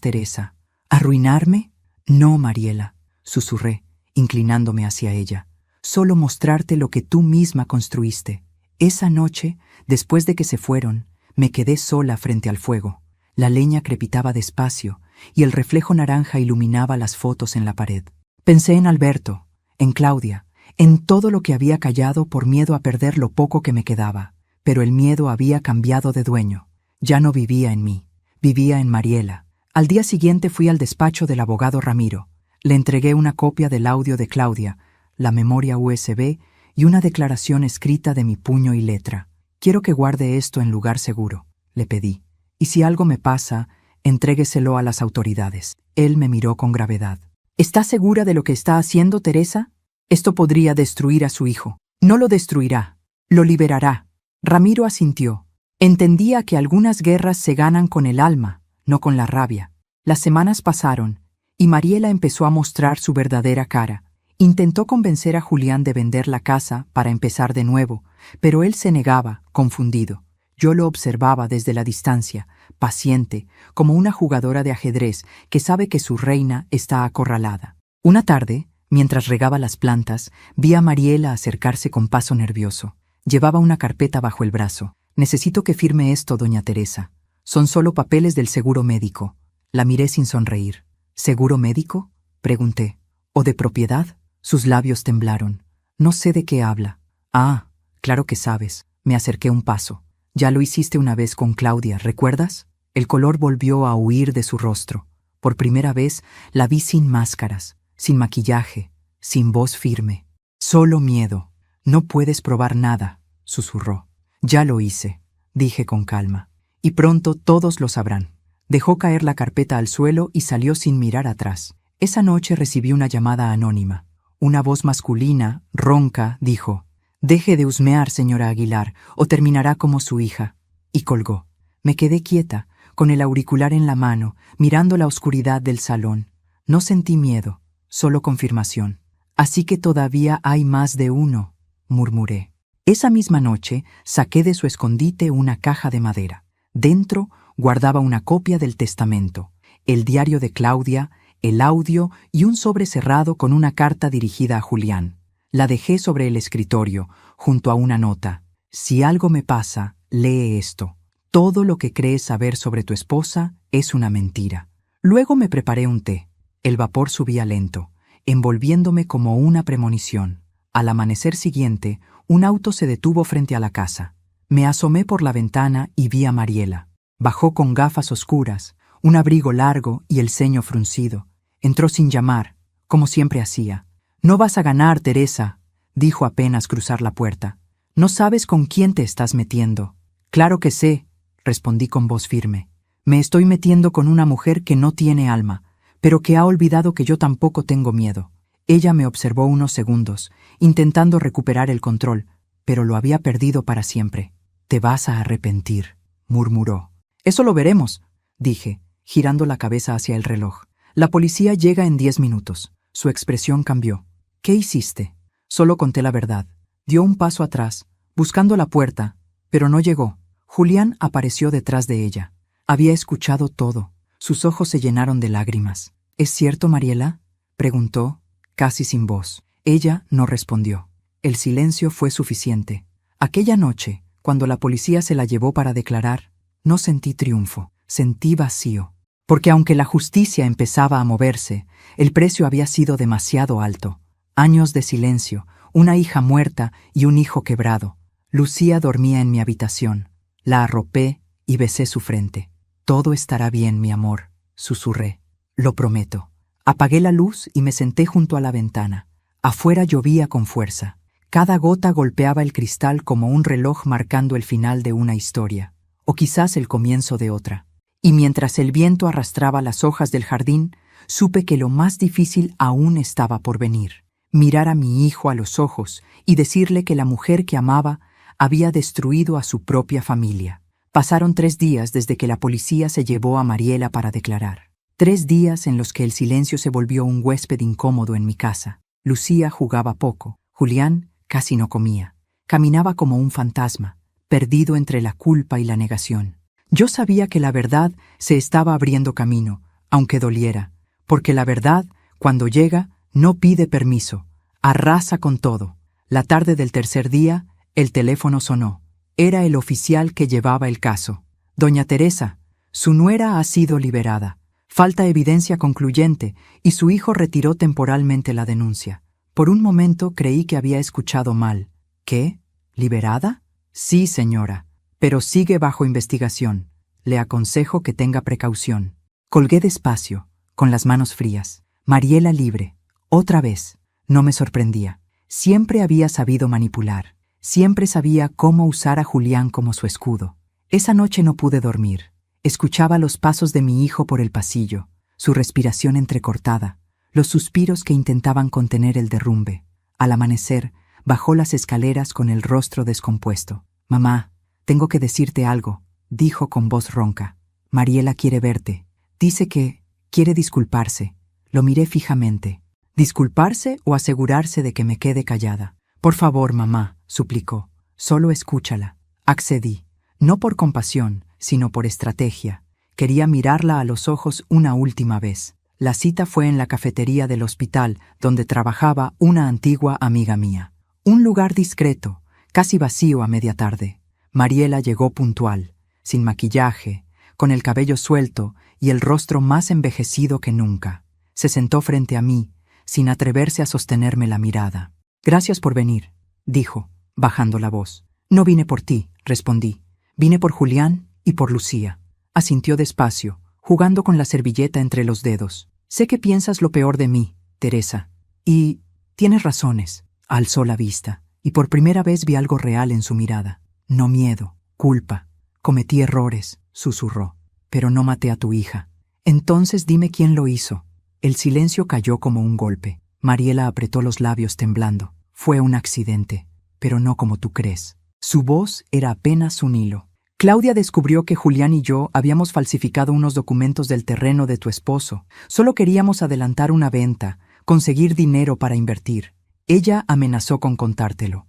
Teresa? ¿Arruinarme?». «No, Mariela», susurré, inclinándome hacia ella. «Solo mostrarte lo que tú misma construiste». Esa noche, después de que se fueron, me quedé sola frente al fuego. La leña crepitaba despacio y el reflejo naranja iluminaba las fotos en la pared. Pensé en Alberto, en Claudia, en todo lo que había callado por miedo a perder lo poco que me quedaba. Pero el miedo había cambiado de dueño. Ya no vivía en mí, vivía en Mariela. Al día siguiente fui al despacho del abogado Ramiro. Le entregué una copia del audio de Claudia, la memoria USB y una declaración escrita de mi puño y letra. «Quiero que guarde esto en lugar seguro», le pedí. «Y si algo me pasa, entrégueselo a las autoridades». Él me miró con gravedad. «¿Estás segura de lo que está haciendo, Teresa? Esto podría destruir a su hijo». «No lo destruirá, lo liberará». Ramiro asintió. Entendía que algunas guerras se ganan con el alma, no con la rabia. Las semanas pasaron, y Mariela empezó a mostrar su verdadera cara. Intentó convencer a Julián de vender la casa para empezar de nuevo, pero él se negaba, confundido. Yo lo observaba desde la distancia, paciente, como una jugadora de ajedrez que sabe que su reina está acorralada. Una tarde, mientras regaba las plantas, vi a Mariela acercarse con paso nervioso. Llevaba una carpeta bajo el brazo. «Necesito que firme esto, doña Teresa. Son solo papeles del seguro médico». La miré sin sonreír. «¿Seguro médico?», pregunté. «¿O de propiedad?». Sus labios temblaron. «No sé de qué habla». «Ah, claro que sabes». Me acerqué un paso. «Ya lo hiciste una vez con Claudia, ¿recuerdas?». El color volvió a huir de su rostro. Por primera vez la vi sin máscaras, sin maquillaje, sin voz firme. «Solo miedo. No puedes probar nada», susurró. «Ya lo hice», dije con calma. «Y pronto todos lo sabrán». Dejó caer la carpeta al suelo y salió sin mirar atrás. Esa noche recibí una llamada anónima. Una voz masculina, ronca, dijo: «Deje de husmear, señora Aguilar, o terminará como su hija». Y colgó. Me quedé quieta, con el auricular en la mano, mirando la oscuridad del salón. No sentí miedo, solo confirmación. «Así que todavía hay más de uno», murmuré. Esa misma noche saqué de su escondite una caja de madera. Dentro guardaba una copia del testamento, el diario de Claudia, el audio y un sobre cerrado con una carta dirigida a Julián. La dejé sobre el escritorio, junto a una nota. «Si algo me pasa, lee esto. Todo lo que crees saber sobre tu esposa es una mentira». Luego me preparé un té. El vapor subía lento, envolviéndome como una premonición. Al amanecer siguiente, un auto se detuvo frente a la casa. Me asomé por la ventana y vi a Mariela. Bajó con gafas oscuras, un abrigo largo y el ceño fruncido. Entró sin llamar, como siempre hacía. «No vas a ganar, Teresa», dijo apenas cruzar la puerta. «No sabes con quién te estás metiendo». «Claro que sé», respondí con voz firme. «Me estoy metiendo con una mujer que no tiene alma, pero que ha olvidado que yo tampoco tengo miedo». Ella me observó unos segundos, intentando recuperar el control, pero lo había perdido para siempre. «Te vas a arrepentir», murmuró. «Eso lo veremos», dije, girando la cabeza hacia el reloj. «La policía llega en 10 minutos». Su expresión cambió. «¿Qué hiciste?». Solo conté la verdad. Dio un paso atrás, buscando la puerta, pero no llegó. Julián apareció detrás de ella. Había escuchado todo. Sus ojos se llenaron de lágrimas. «¿Es cierto, Mariela?», preguntó, casi sin voz. Ella no respondió. El silencio fue suficiente. Aquella noche, cuando la policía se la llevó para declarar, no sentí triunfo, sentí vacío. Porque aunque la justicia empezaba a moverse, el precio había sido demasiado alto. Años de silencio, una hija muerta y un hijo quebrado. Lucía dormía en mi habitación. La arropé y besé su frente. «Todo estará bien, mi amor», susurré. «Lo prometo». Apagué la luz y me senté junto a la ventana. Afuera llovía con fuerza. Cada gota golpeaba el cristal como un reloj marcando el final de una historia, o quizás el comienzo de otra. Y mientras el viento arrastraba las hojas del jardín, supe que lo más difícil aún estaba por venir. Mirar a mi hijo a los ojos y decirle que la mujer que amaba había destruido a su propia familia. Pasaron 3 días desde que la policía se llevó a Mariela para declarar. 3 días en los que el silencio se volvió un huésped incómodo en mi casa. Lucía jugaba poco. Julián casi no comía. Caminaba como un fantasma, perdido entre la culpa y la negación. Yo sabía que la verdad se estaba abriendo camino, aunque doliera, porque la verdad, cuando llega, no pide permiso, arrasa con todo. La tarde del tercer día, el teléfono sonó. Era el oficial que llevaba el caso. «Doña Teresa, su nuera ha sido liberada. Falta evidencia concluyente y su hijo retiró temporalmente la denuncia». Por un momento creí que había escuchado mal. «¿Qué? ¿Liberada?». «Sí, señora, pero sigue bajo investigación. Le aconsejo que tenga precaución». Colgué despacio, con las manos frías. Mariela libre. Otra vez. No me sorprendía. Siempre había sabido manipular. Siempre sabía cómo usar a Julián como su escudo. Esa noche no pude dormir. Escuchaba los pasos de mi hijo por el pasillo, su respiración entrecortada, los suspiros que intentaban contener el derrumbe. Al amanecer, bajó las escaleras con el rostro descompuesto. «Mamá, Tengo que decirte algo, dijo con voz ronca. Mariela quiere verte. Dice que quiere disculparse. Lo miré fijamente. ¿Disculparse o asegurarse de que me quede callada? Por favor, mamá, suplicó. Solo escúchala. Accedí. No por compasión, sino por estrategia. Quería mirarla a los ojos una última vez. La cita fue en la cafetería del hospital, donde trabajaba una antigua amiga mía. Un lugar discreto, casi vacío a media tarde. Mariela llegó puntual, sin maquillaje, con el cabello suelto y el rostro más envejecido que nunca. Se sentó frente a mí, sin atreverse a sostenerme la mirada. Gracias por venir, dijo, bajando la voz. No vine por ti, respondí. Vine por Julián y por Lucía. Asintió despacio, jugando con la servilleta entre los dedos. Sé que piensas lo peor de mí, Teresa. Y tienes razones. Alzó la vista, y por primera vez vi algo real en su mirada. No miedo, culpa. Cometí errores, susurró. Pero no maté a tu hija. Entonces dime quién lo hizo. El silencio cayó como un golpe. Mariela apretó los labios temblando. Fue un accidente, pero no como tú crees. Su voz era apenas un hilo. Claudia descubrió que Julián y yo habíamos falsificado unos documentos del terreno de tu esposo. Solo queríamos adelantar una venta, conseguir dinero para invertir. Ella amenazó con contártelo.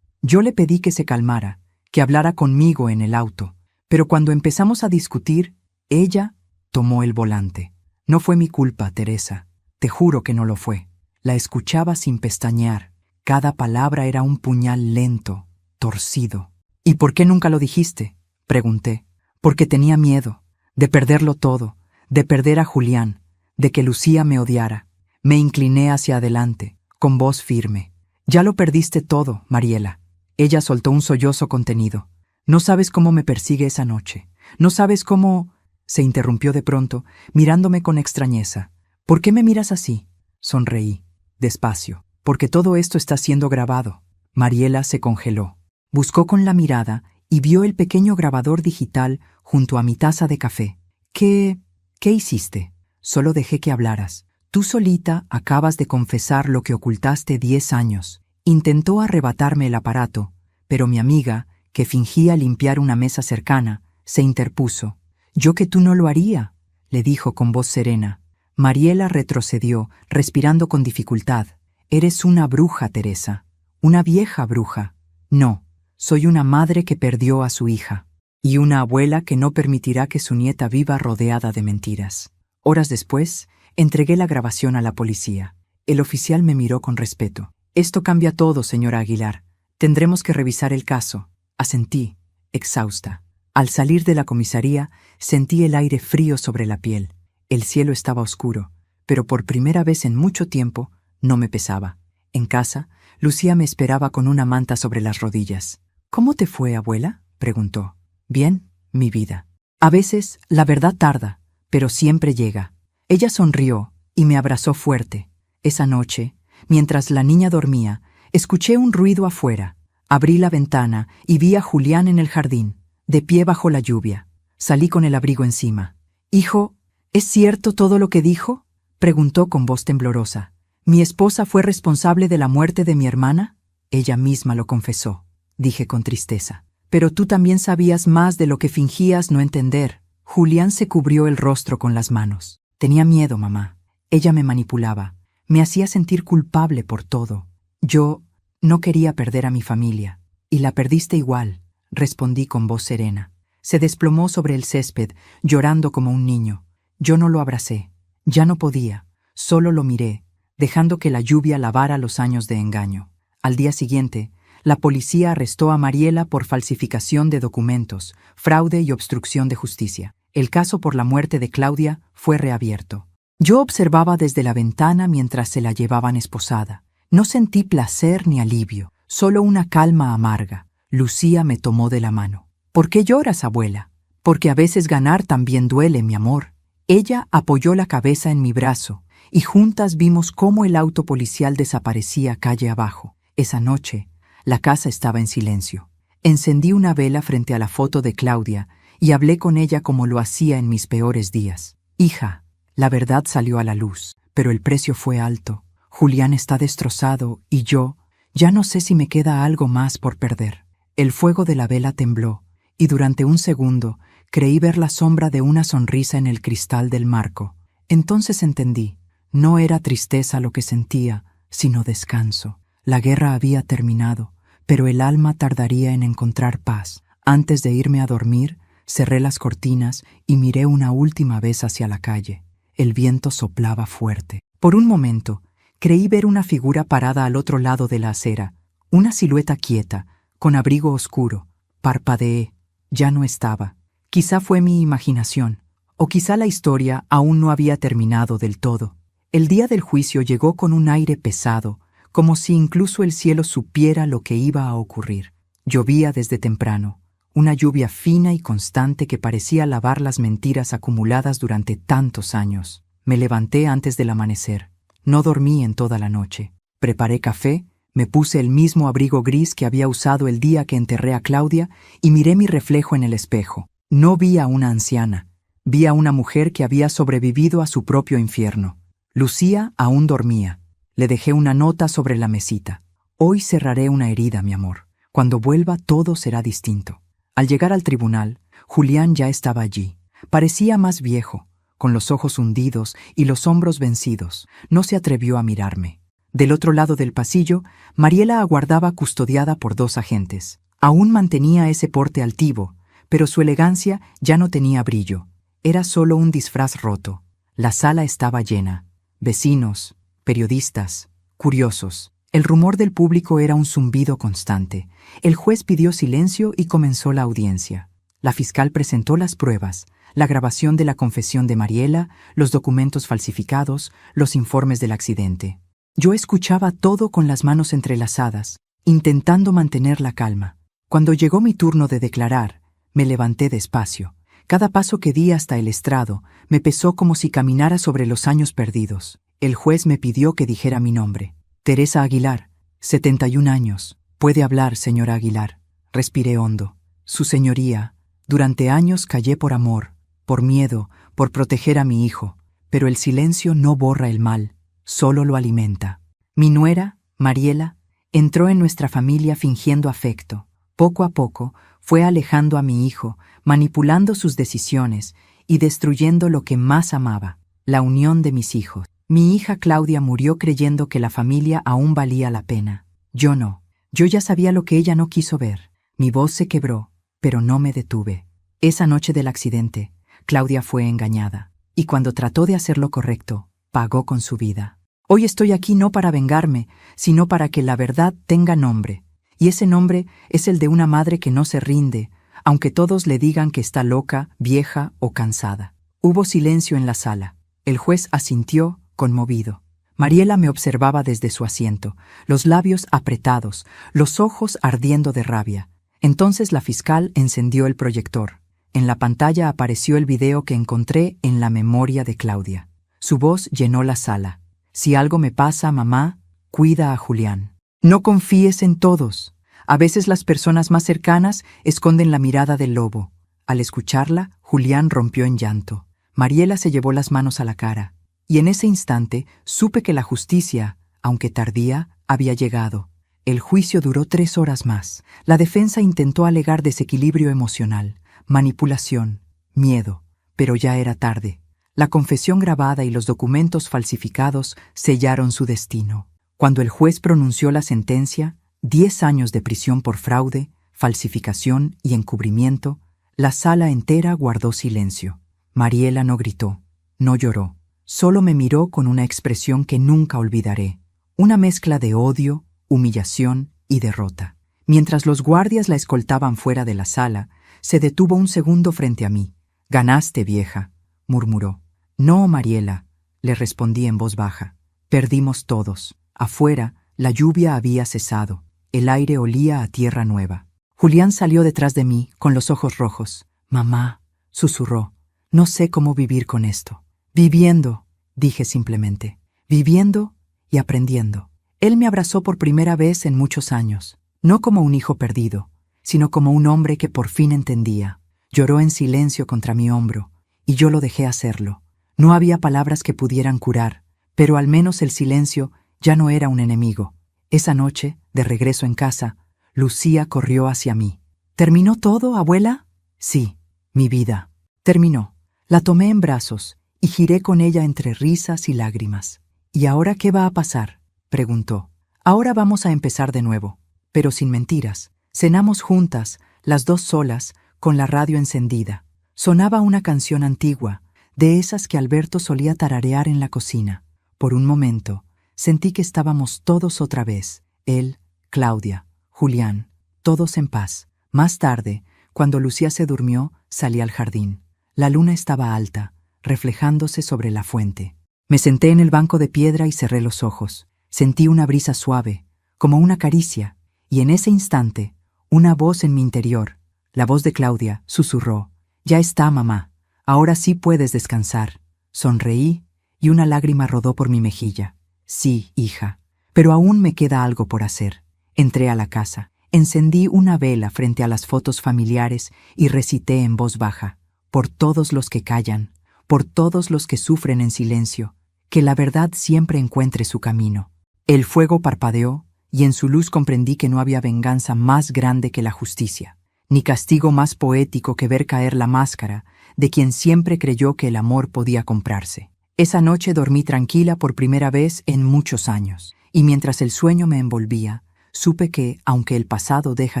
Yo le pedí que se calmara, que hablara conmigo en el auto. Pero cuando empezamos a discutir, ella tomó el volante. No fue mi culpa, Teresa. Te juro que no lo fue. La escuchaba sin pestañear. Cada palabra era un puñal lento, torcido. ¿Y por qué nunca lo dijiste?, pregunté. Porque tenía miedo, de perderlo todo, de perder a Julián, de que Lucía me odiara. Me incliné hacia adelante, con voz firme. Ya lo perdiste todo, Mariela. Ella soltó un sollozo contenido. No sabes cómo me persigue esa noche. No sabes cómo... Se interrumpió de pronto, mirándome con extrañeza. ¿Por qué me miras así? Sonreí, despacio. Porque todo esto está siendo grabado. Mariela se congeló. Buscó con la mirada y vio el pequeño grabador digital junto a mi taza de café. ¿Qué hiciste? Solo dejé que hablaras. Tú solita acabas de confesar lo que ocultaste 10 años. Intentó arrebatarme el aparato, pero mi amiga, que fingía limpiar una mesa cercana, se interpuso. «Yo que tú no lo haría», le dijo con voz serena. Mariela retrocedió, respirando con dificultad. «Eres una bruja, Teresa. Una vieja bruja. No, soy una madre que perdió a su hija. Y una abuela que no permitirá que su nieta viva rodeada de mentiras». Horas después, entregué la grabación a la policía. El oficial me miró con respeto. «Esto cambia todo, señora Aguilar. Tendremos que revisar el caso». Asentí, exhausta. Al salir de la comisaría, sentí el aire frío sobre la piel. El cielo estaba oscuro, pero por primera vez en mucho tiempo no me pesaba. En casa, Lucía me esperaba con una manta sobre las rodillas. «¿Cómo te fue, abuela?», preguntó. «Bien, mi vida. A veces la verdad tarda, pero siempre llega». Ella sonrió y me abrazó fuerte. Esa noche, mientras la niña dormía, escuché un ruido afuera. Abrí la ventana y vi a Julián en el jardín, de pie bajo la lluvia. Salí con el abrigo encima. «Hijo, ¿es cierto todo lo que dijo?», preguntó con voz temblorosa. «¿Mi esposa fue responsable de la muerte de mi hermana?». «Ella misma lo confesó», dije con tristeza. «Pero tú también sabías más de lo que fingías no entender». Julián se cubrió el rostro con las manos. «Tenía miedo, mamá. Ella me manipulaba. Me hacía sentir culpable por todo. Yo no quería perder a mi familia. Y la perdiste igual», respondí con voz serena. Se desplomó sobre el césped, llorando como un niño. Yo no lo abracé. Ya no podía. Solo lo miré, dejando que la lluvia lavara los años de engaño. Al día siguiente, la policía arrestó a Mariela por falsificación de documentos, fraude y obstrucción de justicia. El caso por la muerte de Claudia fue reabierto. Yo observaba desde la ventana mientras se la llevaban esposada. No sentí placer ni alivio, solo una calma amarga. Lucía me tomó de la mano. «¿Por qué lloras, abuela?». «Porque a veces ganar también duele, mi amor». Ella apoyó la cabeza en mi brazo, y juntas vimos cómo el auto policial desaparecía calle abajo. Esa noche, la casa estaba en silencio. Encendí una vela frente a la foto de Claudia y hablé con ella como lo hacía en mis peores días. «Hija, la verdad salió a la luz, pero el precio fue alto. Julián está destrozado y yo ya no sé si me queda algo más por perder». El fuego de la vela tembló, y durante un segundo creí ver la sombra de una sonrisa en el cristal del marco. Entonces entendí, no era tristeza lo que sentía, sino descanso. La guerra había terminado, pero el alma tardaría en encontrar paz. Antes de irme a dormir, cerré las cortinas y miré una última vez hacia la calle. El viento soplaba fuerte. Por un momento, creí ver una figura parada al otro lado de la acera, una silueta quieta, con abrigo oscuro. Parpadeé. Ya no estaba. Quizá fue mi imaginación, o quizá la historia aún no había terminado del todo. El día del juicio llegó con un aire pesado, como si incluso el cielo supiera lo que iba a ocurrir. Llovía desde temprano, una lluvia fina y constante que parecía lavar las mentiras acumuladas durante tantos años. Me levanté antes del amanecer. No dormí en toda la noche. Preparé café, me puse el mismo abrigo gris que había usado el día que enterré a Claudia y miré mi reflejo en el espejo. No vi a una anciana, vi a una mujer que había sobrevivido a su propio infierno. Lucía aún dormía. Le dejé una nota sobre la mesita. Hoy cerraré una herida, mi amor. Cuando vuelva todo será distinto. Al llegar al tribunal, Julián ya estaba allí. Parecía más viejo, con los ojos hundidos y los hombros vencidos. No se atrevió a mirarme. Del otro lado del pasillo, Mariela aguardaba custodiada por 2 agentes. Aún mantenía ese porte altivo, pero su elegancia ya no tenía brillo. Era solo un disfraz roto. La sala estaba llena. Vecinos, periodistas, curiosos. El rumor del público era un zumbido constante. El juez pidió silencio y comenzó la audiencia. La fiscal presentó las pruebas, la grabación de la confesión de Mariela, los documentos falsificados, los informes del accidente. Yo escuchaba todo con las manos entrelazadas, intentando mantener la calma. Cuando llegó mi turno de declarar, me levanté despacio. Cada paso que di hasta el estrado me pesó como si caminara sobre los años perdidos. El juez me pidió que dijera mi nombre. Teresa Aguilar, 71 años. Puede hablar, señora Aguilar. Respiré hondo. Su señoría, durante años callé por amor, por miedo, por proteger a mi hijo, pero el silencio no borra el mal, solo lo alimenta. Mi nuera, Mariela, entró en nuestra familia fingiendo afecto. Poco a poco fue alejando a mi hijo, manipulando sus decisiones y destruyendo lo que más amaba, la unión de mis hijos. Mi hija Claudia murió creyendo que la familia aún valía la pena. Yo no. Yo ya sabía lo que ella no quiso ver. Mi voz se quebró, pero no me detuve. Esa noche del accidente, Claudia fue engañada, y cuando trató de hacer lo correcto, pagó con su vida. Hoy estoy aquí no para vengarme, sino para que la verdad tenga nombre. Y ese nombre es el de una madre que no se rinde, aunque todos le digan que está loca, vieja o cansada. Hubo silencio en la sala. El juez asintió, conmovido. Mariela me observaba desde su asiento, los labios apretados, los ojos ardiendo de rabia. Entonces la fiscal encendió el proyector. En la pantalla apareció el video que encontré en la memoria de Claudia. Su voz llenó la sala. Si algo me pasa, mamá, cuida a Julián. No confíes en todos. A veces las personas más cercanas esconden la mirada del lobo. Al escucharla, Julián rompió en llanto. Mariela se llevó las manos a la cara. Y en ese instante supe que la justicia, aunque tardía, había llegado. El juicio duró 3 horas más. La defensa intentó alegar desequilibrio emocional, manipulación, miedo, pero ya era tarde. La confesión grabada y los documentos falsificados sellaron su destino. Cuando el juez pronunció la sentencia, 10 años de prisión por fraude, falsificación y encubrimiento, la sala entera guardó silencio. Mariela no gritó, no lloró. Solo me miró con una expresión que nunca olvidaré, una mezcla de odio, humillación y derrota. Mientras los guardias la escoltaban fuera de la sala, se detuvo un segundo frente a mí. «Ganaste, vieja», murmuró. «No, Mariela», le respondí en voz baja. «Perdimos todos». Afuera, la lluvia había cesado. El aire olía a tierra nueva. Julián salió detrás de mí, con los ojos rojos. «Mamá», susurró, «no sé cómo vivir con esto». «Viviendo», dije simplemente. «Viviendo y aprendiendo». Él me abrazó por primera vez en muchos años, no como un hijo perdido, sino como un hombre que por fin entendía. Lloró en silencio contra mi hombro, y yo lo dejé hacerlo. No había palabras que pudieran curar, pero al menos el silencio ya no era un enemigo. Esa noche, de regreso en casa, Lucía corrió hacia mí. ¿Terminó todo, abuela? Sí, mi vida. Terminó. La tomé en brazos y giré con ella entre risas y lágrimas. ¿Y ahora qué va a pasar?, preguntó. Ahora vamos a empezar de nuevo, pero sin mentiras. Cenamos juntas, las dos solas, con la radio encendida. Sonaba una canción antigua, de esas que Alberto solía tararear en la cocina. Por un momento, sentí que estábamos todos otra vez, él, Claudia, Julián, todos en paz. Más tarde, cuando Lucía se durmió, salí al jardín. La luna estaba alta, reflejándose sobre la fuente. Me senté en el banco de piedra y cerré los ojos. Sentí una brisa suave, como una caricia, y en ese instante, una voz en mi interior, la voz de Claudia, susurró: «Ya está, mamá. Ahora sí puedes descansar». Sonreí y una lágrima rodó por mi mejilla. Sí, hija, pero aún me queda algo por hacer. Entré a la casa, encendí una vela frente a las fotos familiares y recité en voz baja: «Por todos los que callan, por todos los que sufren en silencio, que la verdad siempre encuentre su camino». El fuego parpadeó y en su luz comprendí que no había venganza más grande que la justicia, ni castigo más poético que ver caer la máscara de quien siempre creyó que el amor podía comprarse. Esa noche dormí tranquila por primera vez en muchos años, y mientras el sueño me envolvía, supe que, aunque el pasado deja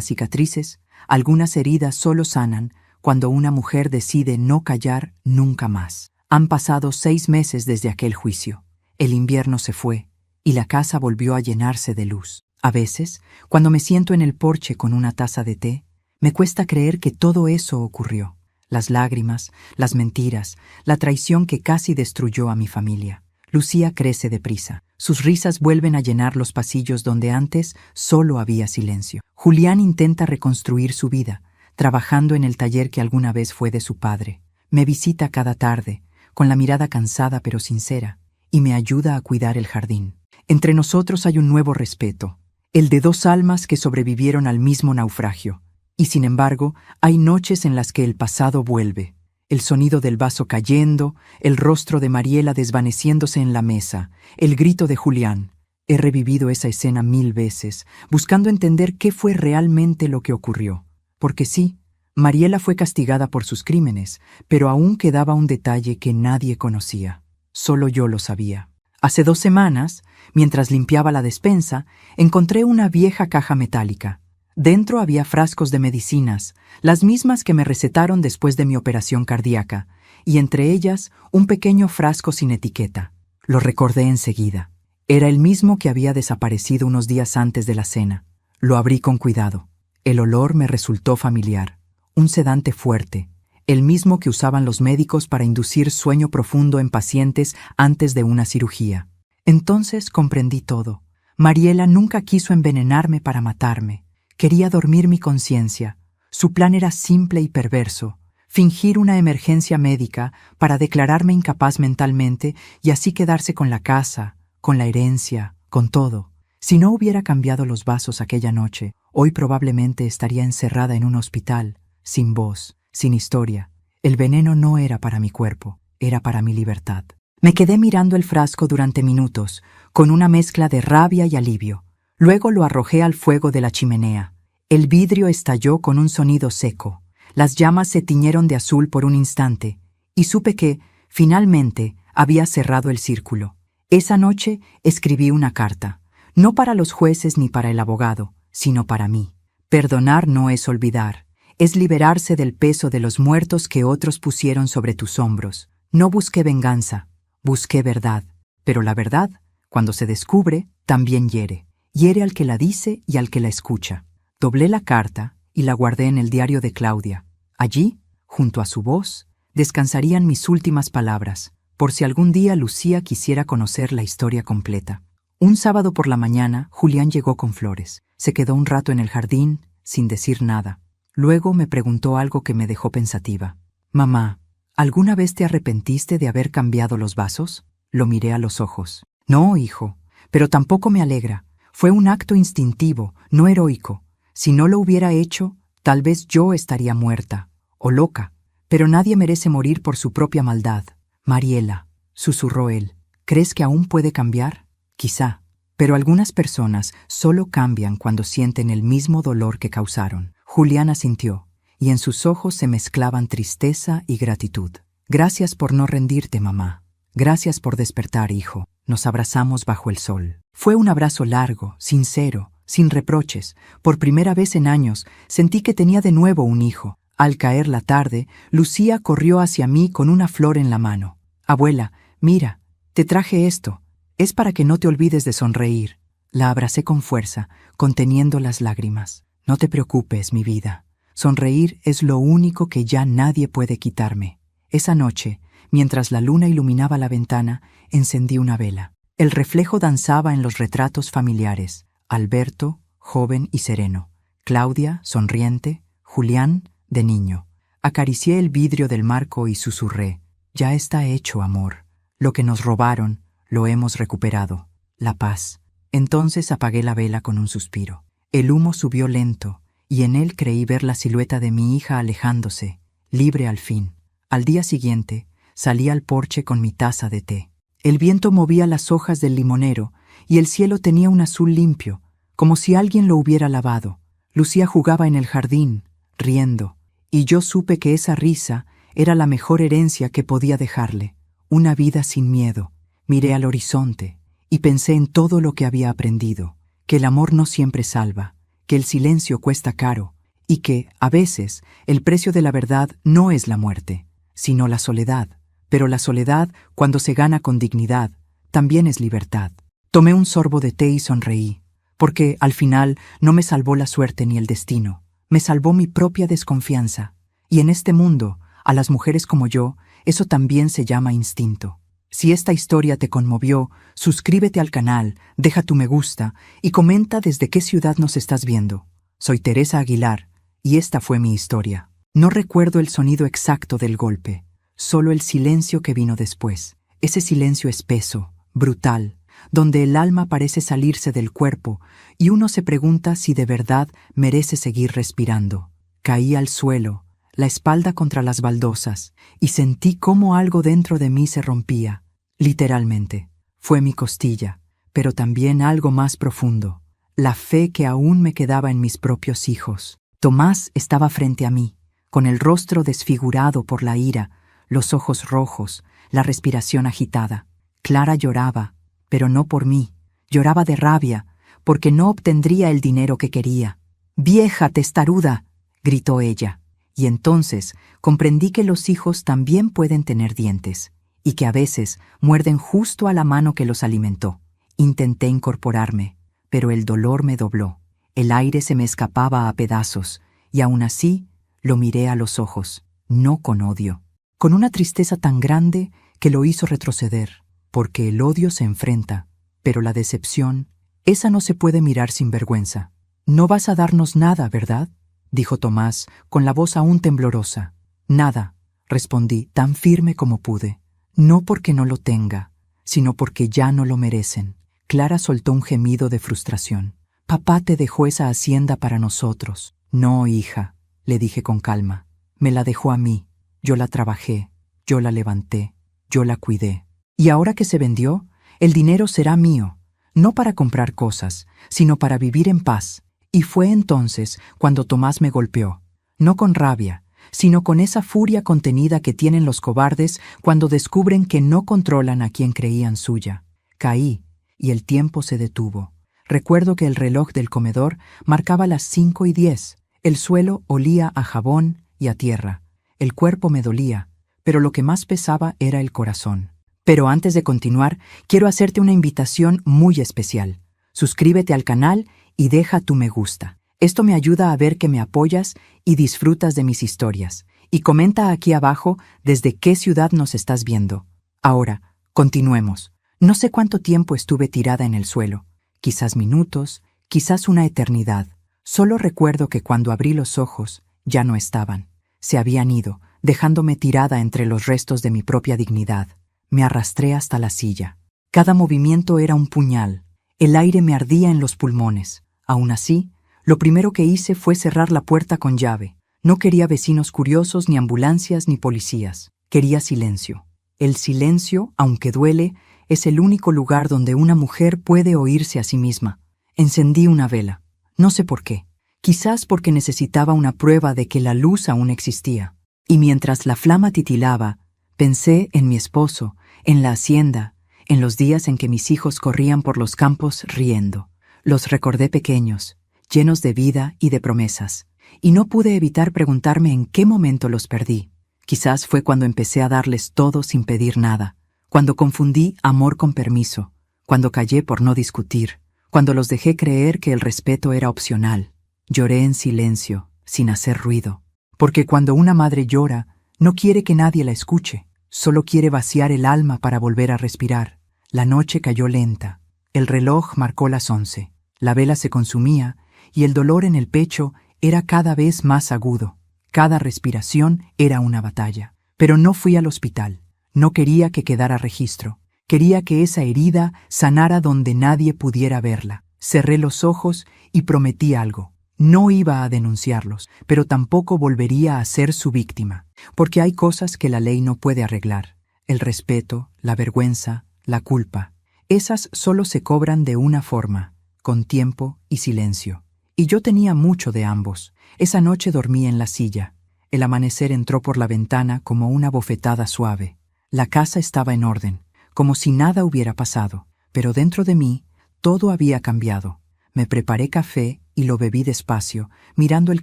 cicatrices, algunas heridas solo sanan cuando una mujer decide no callar nunca más. Han pasado 6 meses desde aquel juicio. El invierno se fue y la casa volvió a llenarse de luz. A veces, cuando me siento en el porche con una taza de té, me cuesta creer que todo eso ocurrió. Las lágrimas, las mentiras, la traición que casi destruyó a mi familia. Lucía crece deprisa. Sus risas vuelven a llenar los pasillos donde antes solo había silencio. Julián intenta reconstruir su vida, trabajando en el taller que alguna vez fue de su padre. Me visita cada tarde, con la mirada cansada pero sincera, y me ayuda a cuidar el jardín. Entre nosotros hay un nuevo respeto, el de 2 almas que sobrevivieron al mismo naufragio. Y sin embargo, hay noches en las que el pasado vuelve. El sonido del vaso cayendo, el rostro de Mariela desvaneciéndose en la mesa, el grito de Julián. He revivido esa escena 1000 veces, buscando entender qué fue realmente lo que ocurrió. Porque sí, Mariela fue castigada por sus crímenes, pero aún quedaba un detalle que nadie conocía. Solo yo lo sabía. Hace 2 semanas, mientras limpiaba la despensa, encontré una vieja caja metálica. Dentro había frascos de medicinas, las mismas que me recetaron después de mi operación cardíaca, y entre ellas un pequeño frasco sin etiqueta. Lo recordé enseguida. Era el mismo que había desaparecido unos días antes de la cena. Lo abrí con cuidado. El olor me resultó familiar. Un sedante fuerte, el mismo que usaban los médicos para inducir sueño profundo en pacientes antes de una cirugía. Entonces comprendí todo. Mariela nunca quiso envenenarme para matarme. Quería dormir mi conciencia. Su plan era simple y perverso: fingir una emergencia médica para declararme incapaz mentalmente y así quedarse con la casa, con la herencia, con todo. Si no hubiera cambiado los vasos aquella noche, hoy probablemente estaría encerrada en un hospital, sin voz, sin historia. El veneno no era para mi cuerpo, era para mi libertad. Me quedé mirando el frasco durante minutos, con una mezcla de rabia y alivio. Luego lo arrojé al fuego de la chimenea. El vidrio estalló con un sonido seco. Las llamas se tiñeron de azul por un instante, y supe que, finalmente, había cerrado el círculo. Esa noche escribí una carta, no para los jueces ni para el abogado, sino para mí. Perdonar no es olvidar, es liberarse del peso de los muertos que otros pusieron sobre tus hombros. No busqué venganza, busqué verdad, pero la verdad, cuando se descubre, también hiere. Hiere al que la dice y al que la escucha. Doblé la carta y la guardé en el diario de Claudia. Allí, junto a su voz, descansarían mis últimas palabras, por si algún día Lucía quisiera conocer la historia completa. Un sábado por la mañana, Julián llegó con flores. Se quedó un rato en el jardín, sin decir nada. Luego me preguntó algo que me dejó pensativa. «Mamá, ¿alguna vez te arrepentiste de haber cambiado los vasos?» Lo miré a los ojos. «No, hijo, pero tampoco me alegra. Fue un acto instintivo, no heroico. Si no lo hubiera hecho, tal vez yo estaría muerta, o loca. Pero nadie merece morir por su propia maldad». «Mariela», susurró él, «¿crees que aún puede cambiar?» «Quizá, Pero algunas personas solo cambian cuando sienten el mismo dolor que causaron. Julián asintió, y en sus ojos se mezclaban tristeza y gratitud. Gracias por no rendirte, mamá. Gracias por despertar, hijo. Nos abrazamos bajo el sol. Fue un abrazo largo, sincero, sin reproches. Por primera vez en años sentí que tenía de nuevo un hijo. Al caer la tarde, Lucía corrió hacia mí con una flor en la mano. Abuela, mira, te traje esto. Es para que no te olvides de sonreír. La abracé con fuerza, conteniendo las lágrimas. No te preocupes, mi vida. Sonreír es lo único que ya nadie puede quitarme. Esa noche, mientras la luna iluminaba la ventana, encendí una vela. El reflejo danzaba en los retratos familiares. Alberto, joven y sereno. Claudia, sonriente. Julián, de niño. Acaricié el vidrio del marco y susurré: ya está hecho, amor. Lo que nos robaron, lo hemos recuperado. La paz. Entonces apagué la vela con un suspiro. El humo subió lento, y en él creí ver la silueta de mi hija alejándose, libre al fin. Al día siguiente, salí al porche con mi taza de té. El viento movía las hojas del limonero, y el cielo tenía un azul limpio, como si alguien lo hubiera lavado. Lucía jugaba en el jardín, riendo, y yo supe que esa risa era la mejor herencia que podía dejarle, una vida sin miedo. Miré al horizonte y pensé en todo lo que había aprendido, que el amor no siempre salva, que el silencio cuesta caro y que, a veces, el precio de la verdad no es la muerte, sino la soledad. Pero la soledad, cuando se gana con dignidad, también es libertad. Tomé un sorbo de té y sonreí, porque, al final, no me salvó la suerte ni el destino. Me salvó mi propia desconfianza. Y en este mundo, a las mujeres como yo, eso también se llama instinto. Si esta historia te conmovió, suscríbete al canal, deja tu me gusta y comenta desde qué ciudad nos estás viendo. Soy Teresa Aguilar, y esta fue mi historia. No recuerdo el sonido exacto del golpe, solo el silencio que vino después. Ese silencio espeso, brutal, donde el alma parece salirse del cuerpo y uno se pregunta si de verdad merece seguir respirando. Caí al suelo, la espalda contra las baldosas, y sentí cómo algo dentro de mí se rompía. Literalmente, fue mi costilla, pero también algo más profundo, la fe que aún me quedaba en mis propios hijos. Tomás estaba frente a mí, con el rostro desfigurado por la ira, los ojos rojos, la respiración agitada. Clara lloraba, pero no por mí. Lloraba de rabia, porque no obtendría el dinero que quería. «¡Vieja testaruda!», gritó ella. Y entonces comprendí que los hijos también pueden tener dientes, y que a veces muerden justo a la mano que los alimentó. Intenté incorporarme, pero el dolor me dobló. El aire se me escapaba a pedazos, y aún así lo miré a los ojos, no con odio, con una tristeza tan grande que lo hizo retroceder, porque el odio se enfrenta, pero la decepción, esa no se puede mirar sin vergüenza. «No vas a darnos nada, ¿verdad?», dijo Tomás, con la voz aún temblorosa. «Nada», respondí, tan firme como pude. «No porque no lo tenga, sino porque ya no lo merecen». Clara soltó un gemido de frustración. «Papá te dejó esa hacienda para nosotros». «No, hija», le dije con calma. «Me la dejó a mí. Yo la trabajé, yo la levanté, yo la cuidé. Y ahora que se vendió, el dinero será mío, no para comprar cosas, sino para vivir en paz». Y fue entonces cuando Tomás me golpeó, no con rabia, sino con esa furia contenida que tienen los cobardes cuando descubren que no controlan a quien creían suya. Caí, y el tiempo se detuvo. Recuerdo que el reloj del comedor marcaba las 5:10. El suelo olía a jabón y a tierra. El cuerpo me dolía, pero lo que más pesaba era el corazón. Pero antes de continuar, quiero hacerte una invitación muy especial. Suscríbete al canal y deja tu me gusta. Esto me ayuda a ver que me apoyas y disfrutas de mis historias. Y comenta aquí abajo desde qué ciudad nos estás viendo. Ahora, continuemos. No sé cuánto tiempo estuve tirada en el suelo. Quizás minutos, quizás una eternidad. Solo recuerdo que cuando abrí los ojos, ya no estaban. Se habían ido, dejándome tirada entre los restos de mi propia dignidad. Me arrastré hasta la silla. Cada movimiento era un puñal. El aire me ardía en los pulmones. Aún así, lo primero que hice fue cerrar la puerta con llave. No quería vecinos curiosos, ni ambulancias, ni policías. Quería silencio. El silencio, aunque duele, Es el único lugar donde una mujer puede oírse a sí misma. Encendí una vela. No sé por qué. Quizás porque necesitaba una prueba de que la luz aún existía. Y mientras la flama titilaba, pensé en mi esposo, en la hacienda, en los días en que mis hijos corrían por los campos riendo. Los recordé pequeños, llenos de vida y de promesas, y no pude evitar preguntarme en qué momento los perdí. Quizás fue cuando empecé a darles todo sin pedir nada, cuando confundí amor con permiso, cuando callé por no discutir, cuando los dejé creer que el respeto era opcional. Lloré en silencio, sin hacer ruido, porque cuando una madre llora, no quiere que nadie la escuche, solo quiere vaciar el alma para volver a respirar. La noche cayó lenta, el reloj marcó las 11, la vela se consumía y el dolor en el pecho era cada vez más agudo. Cada respiración era una batalla. Pero no fui al hospital. No quería que quedara registro. Quería que esa herida sanara donde nadie pudiera verla. Cerré los ojos y prometí algo. No iba a denunciarlos, pero tampoco volvería a ser su víctima. Porque hay cosas que la ley no puede arreglar. El respeto, la vergüenza, la culpa. Esas solo se cobran de una forma, con tiempo y silencio. Y yo tenía mucho de ambos. Esa noche dormí en la silla. El amanecer entró por la ventana como una bofetada suave. La casa estaba en orden, como si nada hubiera pasado. Pero dentro de mí, todo había cambiado. Me preparé café y lo bebí despacio, mirando el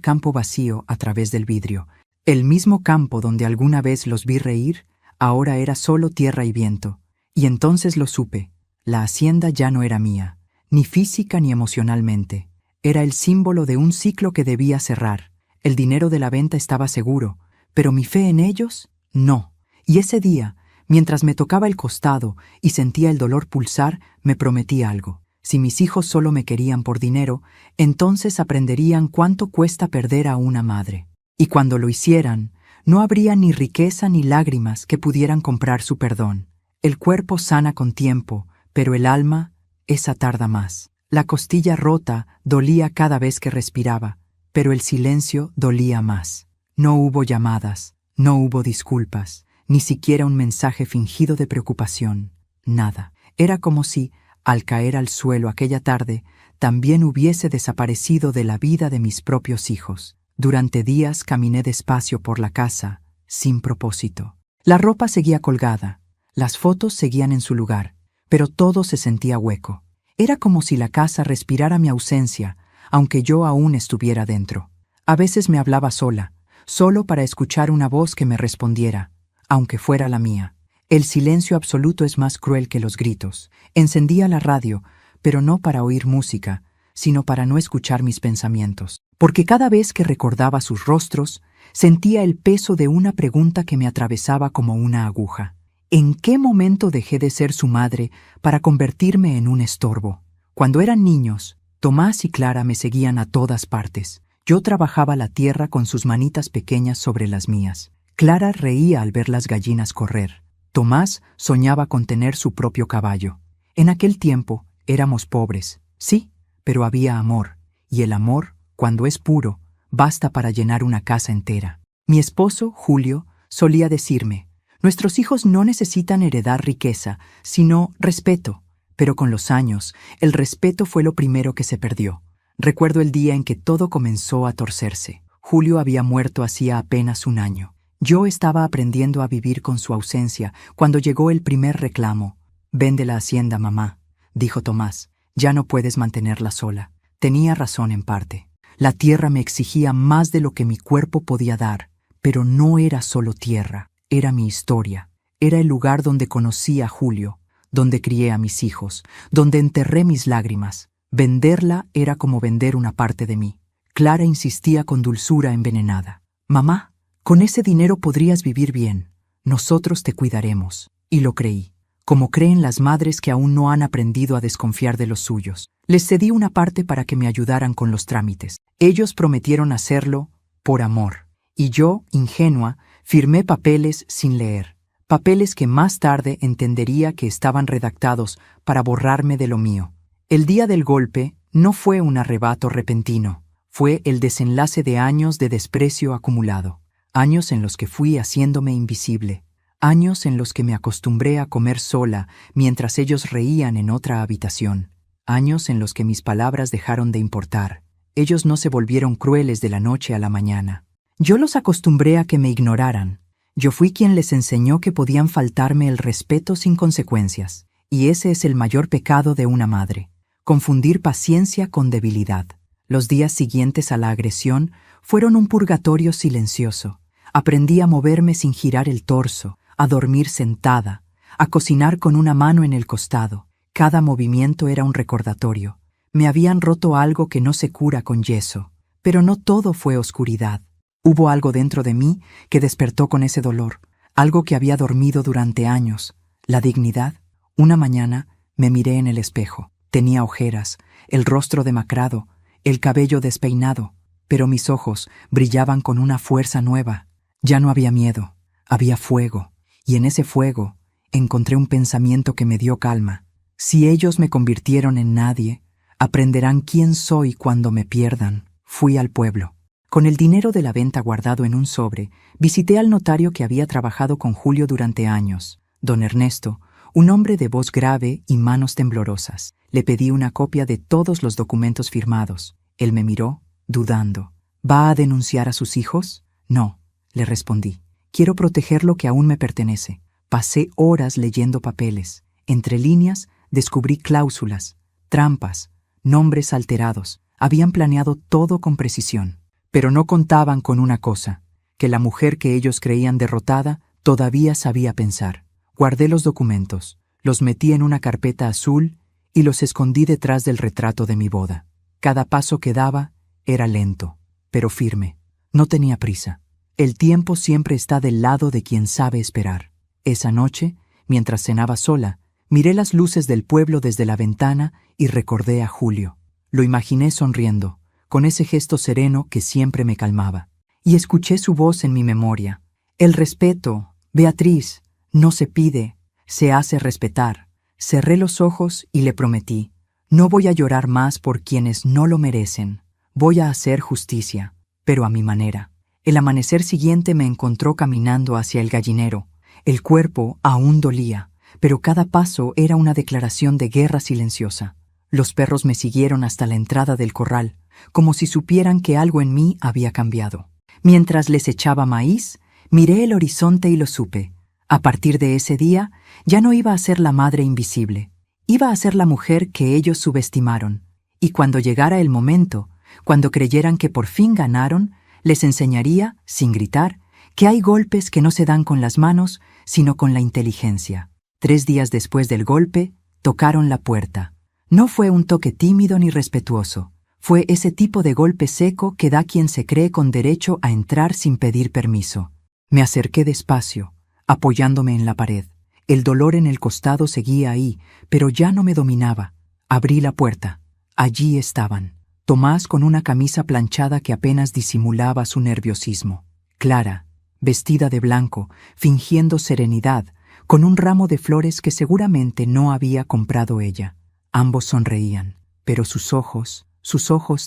campo vacío a través del vidrio. El mismo campo donde alguna vez los vi reír, ahora era solo tierra y viento. Y entonces lo supe. La hacienda ya no era mía, ni física ni emocionalmente. Era el símbolo de un ciclo que debía cerrar. El dinero de la venta estaba seguro, pero mi fe en ellos, no. Y ese día, mientras me tocaba el costado y sentía el dolor pulsar, me prometí algo. Si mis hijos solo me querían por dinero, entonces aprenderían cuánto cuesta perder a una madre. Y cuando lo hicieran, no habría ni riqueza ni lágrimas que pudieran comprar su perdón. El cuerpo sana con tiempo, pero el alma, esa tarda más. La costilla rota dolía cada vez que respiraba, pero el silencio dolía más. No hubo llamadas, no hubo disculpas, ni siquiera un mensaje fingido de preocupación. Nada. Era como si, al caer al suelo aquella tarde, también hubiese desaparecido de la vida de mis propios hijos. Durante días caminé despacio por la casa, sin propósito. La ropa seguía colgada, las fotos seguían en su lugar, pero todo se sentía hueco. Era como si la casa respirara mi ausencia, aunque yo aún estuviera dentro. A veces me hablaba sola, solo para escuchar una voz que me respondiera, aunque fuera la mía. El silencio absoluto es más cruel que los gritos. Encendía la radio, pero no para oír música, sino para no escuchar mis pensamientos. Porque cada vez que recordaba sus rostros, sentía el peso de una pregunta que me atravesaba como una aguja. ¿En qué momento dejé de ser su madre para convertirme en un estorbo? Cuando eran niños, Tomás y Clara me seguían a todas partes. Yo trabajaba la tierra con sus manitas pequeñas sobre las mías. Clara reía al ver las gallinas correr. Tomás soñaba con tener su propio caballo. En aquel tiempo éramos pobres, sí, pero había amor. Y el amor, cuando es puro, basta para llenar una casa entera. Mi esposo, Julio, solía decirme: nuestros hijos no necesitan heredar riqueza, sino respeto. Pero con los años, el respeto fue lo primero que se perdió. Recuerdo el día en que todo comenzó a torcerse. Julio había muerto hacía apenas un año. Yo estaba aprendiendo a vivir con su ausencia cuando llegó el primer reclamo. «Vende la hacienda, mamá», dijo Tomás. «Ya no puedes mantenerla sola». Tenía razón en parte. La tierra me exigía más de lo que mi cuerpo podía dar, pero no era solo tierra. Era mi historia, era el lugar donde conocí a Julio, donde crié a mis hijos, donde enterré mis lágrimas. Venderla era como vender una parte de mí. Clara insistía con dulzura envenenada. «Mamá, con ese dinero podrías vivir bien. Nosotros te cuidaremos». Y lo creí, como creen las madres que aún no han aprendido a desconfiar de los suyos. Les cedí una parte para que me ayudaran con los trámites. Ellos prometieron hacerlo por amor. Y yo, ingenua, firmé papeles sin leer, papeles que más tarde entendería que estaban redactados para borrarme de lo mío. El día del golpe no fue un arrebato repentino, fue el desenlace de años de desprecio acumulado, años en los que fui haciéndome invisible, Años en los que me acostumbré a comer sola mientras ellos reían en otra habitación. Años en los que mis palabras dejaron de importar. Ellos no se volvieron crueles de la noche a la mañana. Yo los acostumbré a que me ignoraran. Yo fui quien les enseñó que podían faltarme el respeto sin consecuencias. Y ese es el mayor pecado de una madre: confundir paciencia con debilidad. Los días siguientes a la agresión fueron un purgatorio silencioso. Aprendí a moverme sin girar el torso, a dormir sentada, a cocinar con una mano en el costado. Cada movimiento era un recordatorio. Me habían roto algo que no se cura con yeso. Pero no todo fue oscuridad. Hubo algo dentro de mí que despertó con ese dolor, algo que había dormido durante años: la dignidad. Una mañana me miré en el espejo. Tenía ojeras, el rostro demacrado, el cabello despeinado, pero mis ojos brillaban con una fuerza nueva. Ya no había miedo, había fuego, y en ese fuego encontré un pensamiento que me dio calma. Si ellos me convirtieron en nadie, aprenderán quién soy cuando me pierdan. Fui al pueblo. Con el dinero de la venta guardado en un sobre, visité al notario que había trabajado con Julio durante años, don Ernesto, un hombre de voz grave y manos temblorosas. Le pedí una copia de todos los documentos firmados. Él me miró, dudando. ¿Va a denunciar a sus hijos? No, le respondí. Quiero proteger lo que aún me pertenece. Pasé horas leyendo papeles. Entre líneas descubrí cláusulas, trampas, nombres alterados. Habían planeado todo con precisión. Pero no contaban con una cosa: que la mujer que ellos creían derrotada todavía sabía pensar. Guardé los documentos, los metí en una carpeta azul y los escondí detrás del retrato de mi boda. Cada paso que daba era lento, pero firme. No tenía prisa. El tiempo siempre está del lado de quien sabe esperar. Esa noche, mientras cenaba sola, miré las luces del pueblo desde la ventana y recordé a Julio. Lo imaginé sonriendo, con ese gesto sereno que siempre me calmaba. Y escuché su voz en mi memoria. El respeto, Beatriz, no se pide, se hace respetar. Cerré los ojos y le prometí: no voy a llorar más por quienes no lo merecen. Voy a hacer justicia, pero a mi manera. El amanecer siguiente me encontró caminando hacia el gallinero. El cuerpo aún dolía, pero cada paso era una declaración de guerra silenciosa. Los perros me siguieron hasta la entrada del corral, como si supieran que algo en mí había cambiado. Mientras les echaba maíz, miré el horizonte y lo supe. A partir de ese día, ya no iba a ser la madre invisible. Iba a ser la mujer que ellos subestimaron. Y cuando llegara el momento, cuando creyeran que por fin ganaron, les enseñaría, sin gritar, que hay golpes que no se dan con las manos, sino con la inteligencia. 3 días después del golpe, tocaron la puerta. No fue un toque tímido ni respetuoso. Fue ese tipo de golpe seco que da quien se cree con derecho a entrar sin pedir permiso. Me acerqué despacio, apoyándome en la pared. El dolor en el costado seguía ahí, pero ya no me dominaba. Abrí la puerta. Allí estaban: Tomás con una camisa planchada que apenas disimulaba su nerviosismo, Clara, vestida de blanco, fingiendo serenidad, con un ramo de flores que seguramente no había comprado ella. Ambos sonreían, pero sus ojos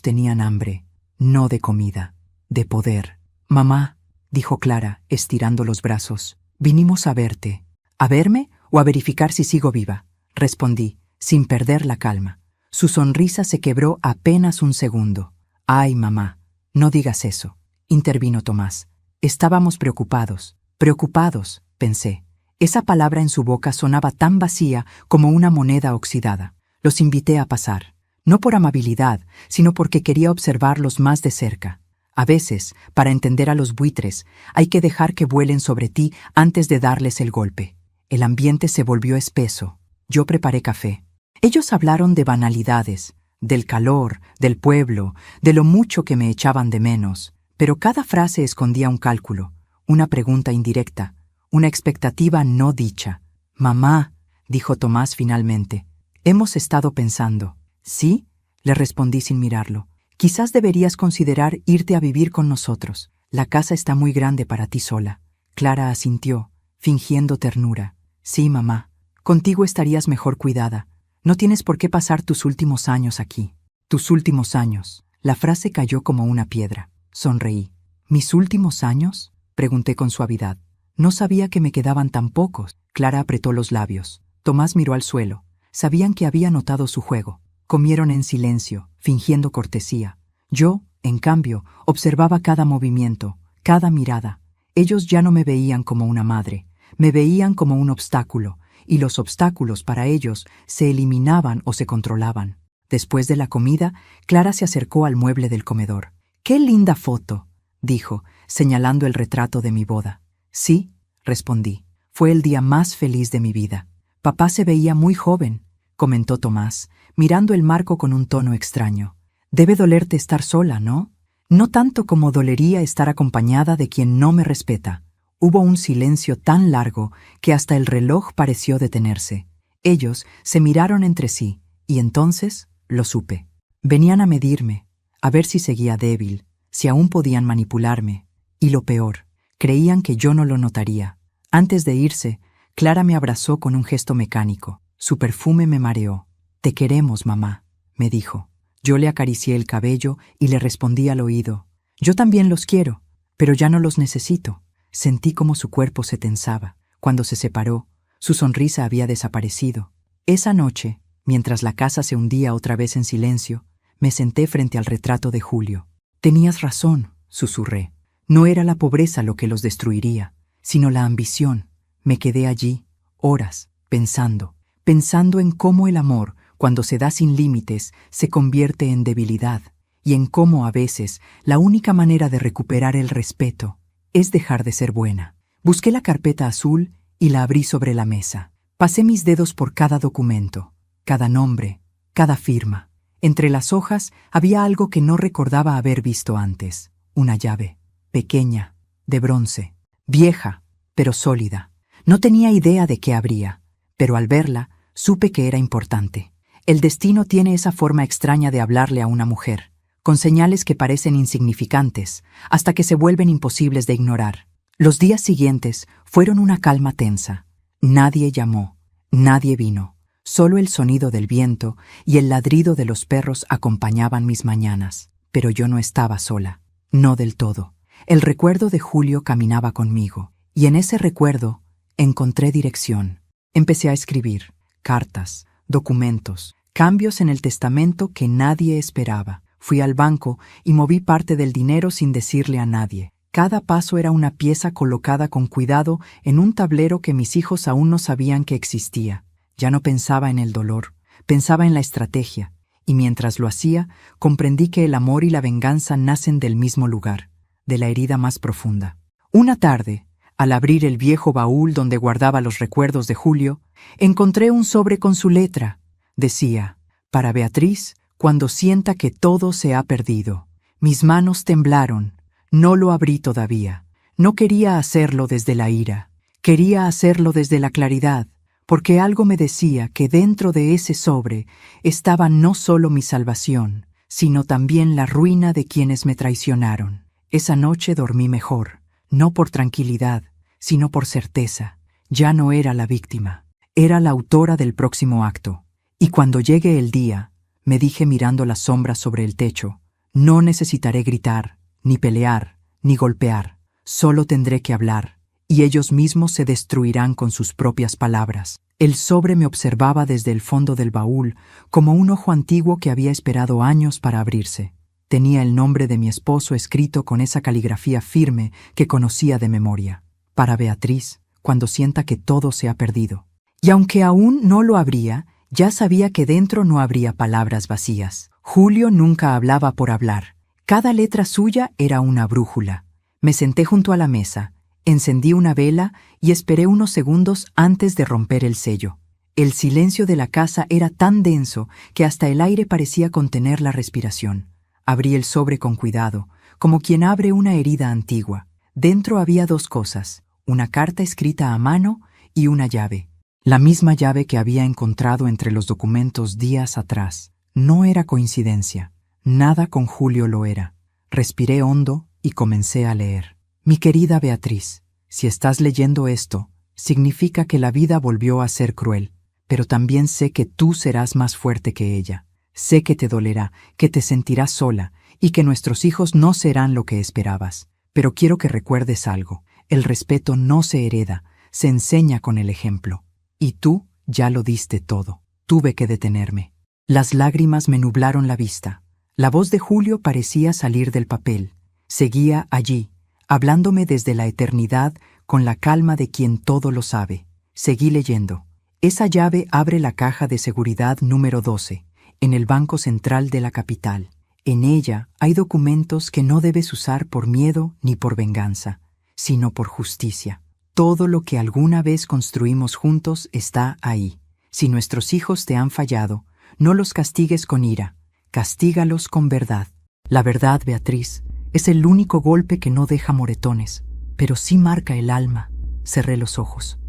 tenían hambre, no de comida, de poder. «Mamá», dijo Clara, estirando los brazos, «vinimos a verte». «¿A verme o a verificar si sigo viva?», respondí, sin perder la calma. Su sonrisa se quebró apenas un segundo. «Ay, mamá, no digas eso», intervino Tomás. «Estábamos preocupados». «Preocupados», pensé. Esa palabra en su boca sonaba tan vacía como una moneda oxidada. Los invité a pasar, no por amabilidad, sino porque quería observarlos más de cerca. A veces, para entender a los buitres, hay que dejar que vuelen sobre ti antes de darles el golpe. El ambiente se volvió espeso. Yo preparé café. Ellos hablaron de banalidades, del calor, del pueblo, de lo mucho que me echaban de menos, pero cada frase escondía un cálculo, una pregunta indirecta, una expectativa no dicha. «Mamá», dijo Tomás finalmente, «hemos estado pensando». «¿Sí?», le respondí sin mirarlo. «Quizás deberías considerar irte a vivir con nosotros. La casa está muy grande para ti sola». Clara asintió, fingiendo ternura. «Sí, mamá, contigo estarías mejor cuidada. No tienes por qué pasar tus últimos años aquí». «Tus últimos años». La frase cayó como una piedra. Sonreí. «¿Mis últimos años?», pregunté con suavidad. No sabía que me quedaban tan pocos. Clara apretó los labios. Tomás miró al suelo. Sabían que había notado su juego. Comieron en silencio, fingiendo cortesía. Yo, en cambio, observaba cada movimiento, cada mirada. Ellos ya no me veían como una madre, me veían como un obstáculo, y los obstáculos para ellos se eliminaban o se controlaban. Después de la comida, Clara se acercó al mueble del comedor. «¡Qué linda foto!», dijo, señalando el retrato de mi boda. «Sí», respondí, «fue el día más feliz de mi vida». «Papá se veía muy joven», comentó Tomás, mirando el marco con un tono extraño. «Debe dolerte estar sola, ¿no?». «No tanto como dolería estar acompañada de quien no me respeta». Hubo un silencio tan largo que hasta el reloj pareció detenerse. Ellos se miraron entre sí, y entonces lo supe. Venían a medirme, a ver si seguía débil, si aún podían manipularme. Y lo peor, creían que yo no lo notaría. Antes de irse, Clara me abrazó con un gesto mecánico. Su perfume me mareó. «Te queremos, mamá», me dijo. Yo le acaricié el cabello y le respondí al oído. «Yo también los quiero, pero ya no los necesito». Sentí como su cuerpo se tensaba. Cuando se separó, su sonrisa había desaparecido. Esa noche, mientras la casa se hundía otra vez en silencio, me senté frente al retrato de Julio. «Tenías razón», susurré. «No era la pobreza lo que los destruiría, sino la ambición». Me quedé allí, horas, pensando en cómo el amor, cuando se da sin límites, se convierte en debilidad, y en cómo a veces la única manera de recuperar el respeto es dejar de ser buena. Busqué la carpeta azul y la abrí sobre la mesa. Pasé mis dedos por cada documento, cada nombre, cada firma. Entre las hojas había algo que no recordaba haber visto antes. Una llave, pequeña, de bronce, vieja, pero sólida. No tenía idea de qué abría, pero al verla supe que era importante. El destino tiene esa forma extraña de hablarle a una mujer, con señales que parecen insignificantes, hasta que se vuelven imposibles de ignorar. Los días siguientes fueron una calma tensa. Nadie llamó, nadie vino. Solo el sonido del viento y el ladrido de los perros acompañaban mis mañanas. Pero yo no estaba sola, no del todo. El recuerdo de Julio caminaba conmigo, y en ese recuerdo encontré dirección. Empecé a escribir cartas, documentos, cambios en el testamento que nadie esperaba. Fui al banco y moví parte del dinero sin decirle a nadie. Cada paso era una pieza colocada con cuidado en un tablero que mis hijos aún no sabían que existía. Ya no pensaba en el dolor, pensaba en la estrategia, y mientras lo hacía, comprendí que el amor y la venganza nacen del mismo lugar, de la herida más profunda. Una tarde, al abrir el viejo baúl donde guardaba los recuerdos de Julio, encontré un sobre con su letra. Decía: «Para Beatriz, cuando sienta que todo se ha perdido». Mis manos temblaron. No lo abrí todavía. No quería hacerlo desde la ira. Quería hacerlo desde la claridad, porque algo me decía que dentro de ese sobre estaba no solo mi salvación, sino también la ruina de quienes me traicionaron. Esa noche dormí mejor, no por tranquilidad, sino por certeza. Ya no era la víctima, era la autora del próximo acto. Y cuando llegue el día, me dije mirando las sombras sobre el techo, no necesitaré gritar, ni pelear, ni golpear. Solo tendré que hablar, y ellos mismos se destruirán con sus propias palabras. El sobre me observaba desde el fondo del baúl, como un ojo antiguo que había esperado años para abrirse. Tenía el nombre de mi esposo escrito con esa caligrafía firme que conocía de memoria. Para Beatriz, cuando sienta que todo se ha perdido. Y aunque aún no lo abría, ya sabía que dentro no habría palabras vacías. Julio nunca hablaba por hablar. Cada letra suya era una brújula. Me senté junto a la mesa, encendí una vela y esperé unos segundos antes de romper el sello. El silencio de la casa era tan denso que hasta el aire parecía contener la respiración. Abrí el sobre con cuidado, como quien abre una herida antigua. Dentro había dos cosas, una carta escrita a mano y una llave. La misma llave que había encontrado entre los documentos días atrás. No era coincidencia. Nada con Julio lo era. Respiré hondo y comencé a leer. Mi querida Beatriz, si estás leyendo esto, significa que la vida volvió a ser cruel, pero también sé que tú serás más fuerte que ella. Sé que te dolerá, que te sentirás sola y que nuestros hijos no serán lo que esperabas. Pero quiero que recuerdes algo. El respeto no se hereda, se enseña con el ejemplo. Y tú ya lo diste todo. Tuve que detenerme. Las lágrimas me nublaron la vista. La voz de Julio parecía salir del papel. Seguía allí, hablándome desde la eternidad con la calma de quien todo lo sabe. Seguí leyendo. Esa llave abre la caja de seguridad número 12, en el Banco Central de la capital. En ella hay documentos que no debes usar por miedo ni por venganza, sino por justicia. Todo lo que alguna vez construimos juntos está ahí. Si nuestros hijos te han fallado, no los castigues con ira, castígalos con verdad. La verdad, Beatriz, es el único golpe que no deja moretones, pero sí marca el alma. Cerré los ojos.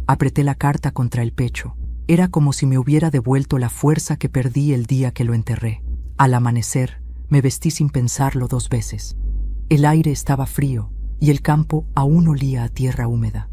Apreté la carta contra el pecho. Era como si me hubiera devuelto la fuerza que perdí el día que lo enterré. Al amanecer, me vestí sin pensarlo 2 veces. El aire estaba frío y el campo aún olía a tierra húmeda.